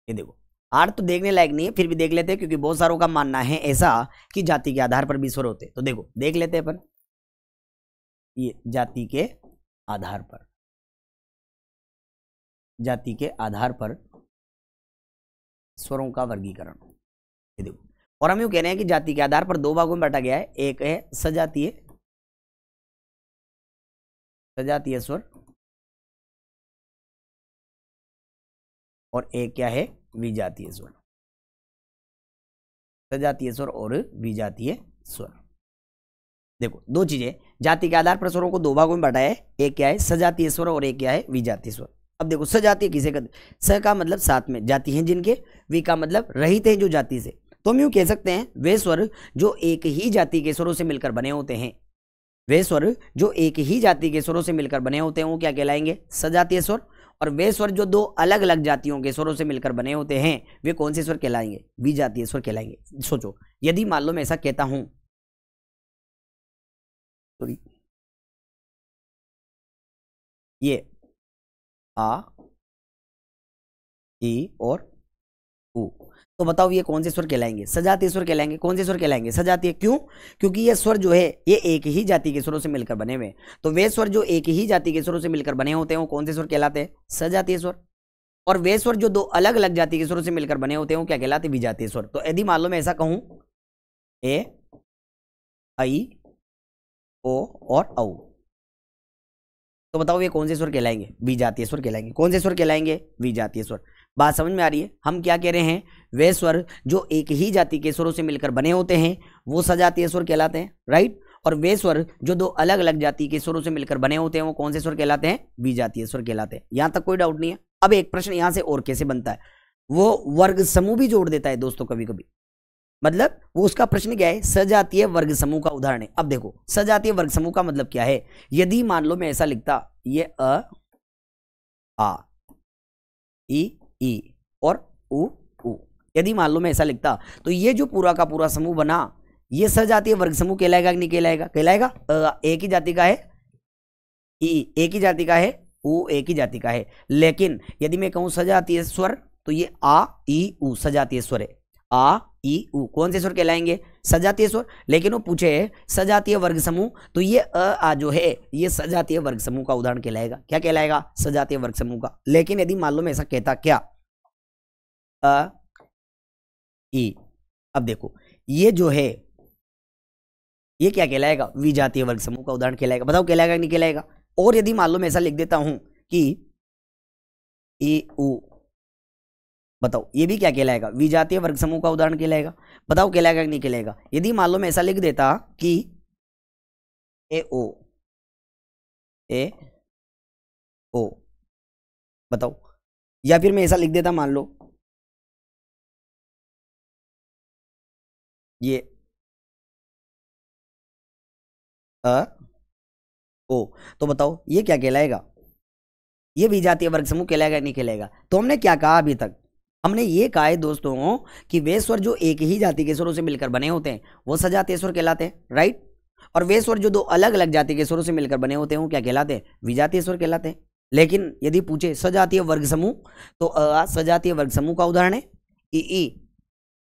Speaker 1: ये देखो 8 तो देखने लायक नहीं है, फिर भी देख लेते हैं क्योंकि बहुत सारों का मानना है ऐसा कि जाति के आधार पर भी स्वर होते। तो देखो देख लेते हैं अपन, ये जाति के आधार पर, जाति के आधार पर स्वरों का वर्गीकरण। ये देखो, और हम यूं कह रहे हैं कि जाति के आधार पर 2 भागों में बांटा गया है। एक है सजातीय, सजातीय स्वर, और एक क्या है? विजातीय स्वर। सजातीय स्वर और विजातीय स्वर। देखो 2 चीजें, जाति के आधार पर स्वरों को 2 भागों में बांटा है। एक क्या है? सजातीय स्वर, और एक क्या है? विजातीय स्वर। अब देखो सजातीय किसे कहते? स का मतलब साथ में, जाति हैं जिनके, वी का मतलब रहित है जो जाति से। तो हम यूं कह सकते हैं वे स्वर जो एक ही जाति के स्वरों से मिलकर बने होते हैं, वे स्वर जो एक ही जाति के स्वरों से मिलकर बने होते हैं वो क्या कहलाएंगे? सजातीय स्वर। और वे स्वर जो 2 अलग अलग जातियों के स्वरों से मिलकर बने होते हैं वे कौन से स्वर कहलाएंगे? विजातीय स्वर कहलाएंगे। सोचो, यदि मान लो मैं ऐसा कहता हूं, सॉरी, ये आ, ई और ऊ, तो बताओ ये कौन से स्वर कहलाएंगे? सजातीय स्वर कहलाएंगे। कौन से स्वर कहलाएंगे? सजातीय। क्यों? क्योंकि ये स्वर जो है ये एक ही जाति के स्वरों से मिलकर बने हुए हैं। तो वे स्वर जो एक ही जाति के स्वरों से मिलकर बने होते हैं वो कौन से स्वर कहलाते हैं? सजातीय स्वर। और वे स्वर जो 2 अलग अलग जाति के स्वरों से मिलकर बने होते हैं वो क्या कहलाते हैं? विजातीय स्वर। तो यदि मान लो मैं ऐसा कहूं, ए, आई, ओ और औ, तो बताओ ये कौन से स्वर कहलाएंगे? विजातीय स्वर कहलाएंगे। कौन से स्वर कहलाएंगे? विजातीय स्वर। बात समझ में आ रही है? हम क्या कह रहे हैं? वे स्वर जो एक ही जाति के स्वरों से मिलकर बने होते हैं वो सजातीय स्वर कहलाते हैं, राइट। और वे स्वर जो 2 अलग अलग जाति के स्वरों से मिलकर बने होते हैं वो कौन से स्वर कहलाते हैं? विजातीय स्वर कहलाते हैं। यहां तक कोई डाउट नहीं है। अब एक प्रश्न यहां से और कैसे बनता है, वो वर्ग समूह भी जोड़ देता है दोस्तों कभी कभी। मतलब वो उसका प्रश्न क्या है? सजातीय वर्ग समूह का उदाहरण है। अब देखो सजातीय वर्ग समूह का मतलब क्या है? यदि मान लो मैं ऐसा लिखता, ये अ, आ, ई और उ, यदि मान लो मैं ऐसा लिखता तो ये जो पूरा का पूरा समूह बना ये सजातीय वर्ग समूह कहलाएगा कि नहीं कहलाएगा? कहलाएगा। एक ही जाति का है, ई एक ही जाति का है, उ एक ही जाति का है। लेकिन यदि मैं कहूं सजातीय स्वर तो ये आ, ई, उ सजातीय स्वर है। आ, ई, उ कौन से स्वर कहलाएंगे? सजातीय स्वर। लेकिन वो पूछे सजातीय वर्ग समूह तो ये आ जो है ये सजातीय वर्ग समूह का उदाहरण कहलाएगा। क्या कहलाएगा? सजातीय वर्ग समूह का। लेकिन यदि मान लो मैं ऐसा कहता, क्या? अ, ई, अब देखो ये जो है ये क्या कहलाएगा? विजातीय वर्ग समूह का उदाहरण कहलाएगा। बताओ कहलाएगा कि नहीं कहलाएगा? और यदि मान लो मैं ऐसा लिख देता हूं कि ई, उ, बताओ ये भी क्या कहलाएगा? विजातीय वर्ग समूह का उदाहरण कहलाएगा। बताओ कहलाएगा कि नहीं कहलाएगा? यदि मान लो मैं ऐसा लिख देता कि ए, ओ, ए, ओ, बताओ, या फिर मैं ऐसा लिख देता, मान लो ये अ, ओ, तो बताओ ये क्या कहलाएगा? ये विजातीय वर्ग समूह कहलाएगा नहीं कहलाएगा? तो हमने क्या कहा अभी तक? हमने ये कहा है दोस्तों कि वे स्वर जो एक ही जाति के स्वरों से मिलकर बने होते हैं वो सजातीय स्वर कहलाते हैं, राइट। और वे स्वर जो 2 अलग अलग जाति के स्वरों से मिलकर बने होते हैं वो क्या कहलाते हैं? विजातीय स्वर कहलाते हैं। लेकिन यदि पूछे सजातीय वर्ग समूह तो अ सजातीय वर्ग समूह का उदाहरण है, ई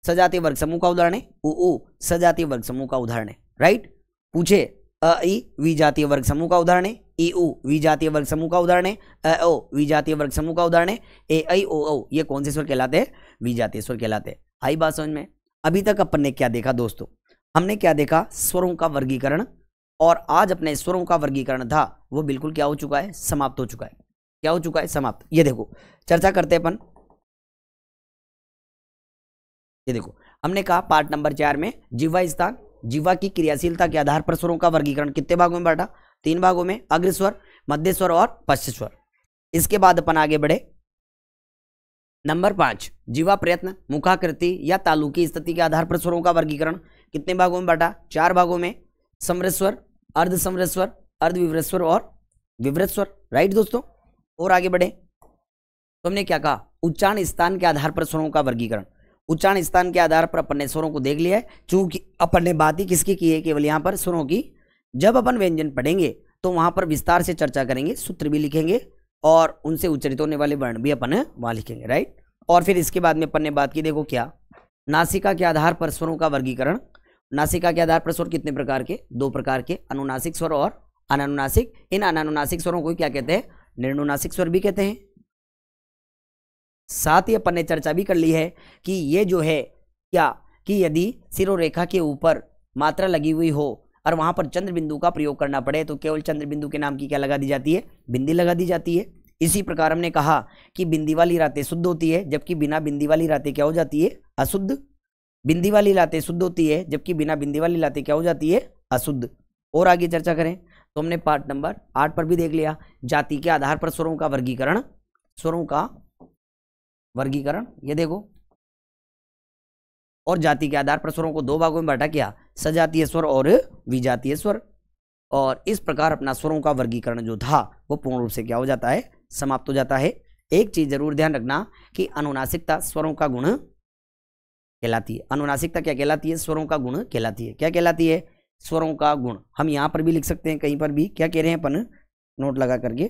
Speaker 1: सजातीय वर्ग समूह का उदाहरण है, उ सजातीय वर्ग समूह का उदाहरण है, राइट। पूछे अ ई विजातीय वर्ग समूह का उदाहरण है, ई उ विजातीय वर्ग समूह का उदाहरण है, अ ओ विजातीय वर्ग समूह का उदाहरण है, ए आई ओ औ ये कौन से स्वर कहलाते हैं? विजातीय स्वर कहलाते हैं। आई बात समझ में? अभी तक अपन ने क्या देखा दोस्तों? हमने क्या देखा? स्वरों का वर्गीकरण। और आज अपने स्वरों का वर्गीकरण था वो बिल्कुल क्या हो चुका है? समाप्त हो चुका है। क्या हो चुका है? समाप्त। ये देखो चर्चा करते हैं अपन। ये देखो हमने कहा पार्ट नंबर 4 में जिह्वा स्थान जीवा की क्रियाशीलता के आधार पर स्वरों का वर्गीकरण कितने भागों में बांटा? 3 भागों में, अग्र स्वर, मध्य स्वर और पश्च स्वर। इसके बाद अपन आगे बढ़े। नंबर 5, जीवा प्रयत्न, मुखाकृति या तालु की स्थिति के आधार पर स्वरों का वर्गीकरण कितने भागों में बांटा? 4 भागों में, समृत स्वर, अर्ध समृत स्वर, अर्ध विवृत स्वर और विवृत स्वर। राइट दोस्तों। और आगे बढ़े तो हमने क्या कहा? उच्चारण स्थान के आधार पर स्वरों का वर्गीकरण। उच्चारण स्थान के आधार पर अपन ने स्वरों को देख लिया है, चूंकि अपन ने बात ही किसकी की है? केवल यहाँ पर स्वरों की। जब अपन व्यंजन पढ़ेंगे तो वहां पर विस्तार से चर्चा करेंगे, सूत्र भी लिखेंगे और उनसे उच्चरित होने वाले वर्ण भी अपन वहां लिखेंगे। राइट। और फिर इसके बाद में अपन ने बात की, देखो क्या, नासिका के आधार पर स्वरों का वर्गीकरण। नासिका के आधार पर स्वर कितने प्रकार के? 2 प्रकार के, अनुनासिक स्वर और अनानुनासिक। इन अनानुनासिक स्वरों को क्या कहते हैं? निर्नुनासिक स्वर भी कहते हैं। साथ ही अपन ने चर्चा भी कर ली है कि ये जो है क्या, कि यदि शिरोरेखा के ऊपर मात्रा लगी हुई हो और वहां पर चंद्र बिंदु का प्रयोग करना पड़े तो केवल चंद्र बिंदु के नाम की क्या लगा दी जाती है? बिंदी लगा दी जाती है। इसी प्रकार हमने कहा कि बिंदी वाली रातें शुद्ध होती है, जबकि बिना बिंदी वाली रातें क्या हो जाती है? अशुद्ध। बिंदी वाली रातें शुद्ध होती है, जबकि बिना बिंदी वाली रातें क्या हो जाती है? अशुद्ध। और आगे चर्चा करें तो हमने पार्ट नंबर 8 पर भी देख लिया, जाति के आधार पर स्वरों का वर्गीकरण। स्वरों का वर्गीकरण ये देखो, और जाति के आधार पर स्वरों को 2 भागों में बांटा, क्या? सजातीय स्वर और विजातीय स्वर। और इस प्रकार अपना स्वरों का वर्गीकरण जो था वो पूर्ण रूप से क्या हो जाता है? समाप्त हो जाता है। एक चीज जरूर ध्यान रखना कि अनुनासिकता स्वरों का गुण कहलाती है। अनुनासिकता क्या कहलाती है? स्वरों का गुण कहलाती है। क्या कहलाती है? स्वरों का गुण। हम यहां पर भी लिख सकते हैं, कहीं पर भी क्या कह रहे हैं अपन, नोट लगा करके।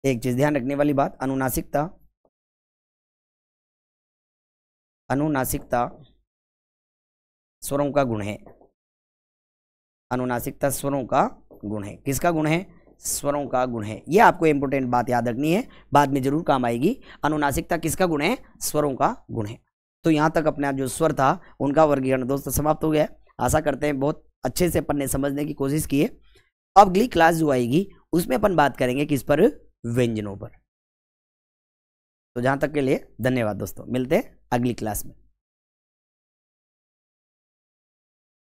Speaker 1: एक चीज ध्यान रखने वाली बात, अनुनासिकता, अनुनासिकता स्वरों का गुण है। अनुनासिकता स्वरों का गुण है। किसका गुण है? स्वरों का गुण है। यह आपको इंपोर्टेंट बात याद रखनी है, बाद में जरूर काम आएगी। अनुनासिकता किसका गुण है? स्वरों का गुण है। तो यहां तक अपना जो स्वर था उनका वर्गीकरण दोस्तों समाप्त हो गया। आशा करते हैं बहुत अच्छे से अपन ने समझने की कोशिश की है। अब अगली क्लास जो आएगी उसमें अपन बात करेंगे किस पर? व्यंजनों पर। तो जहां तक के लिए धन्यवाद दोस्तों, मिलते हैं अगली क्लास में।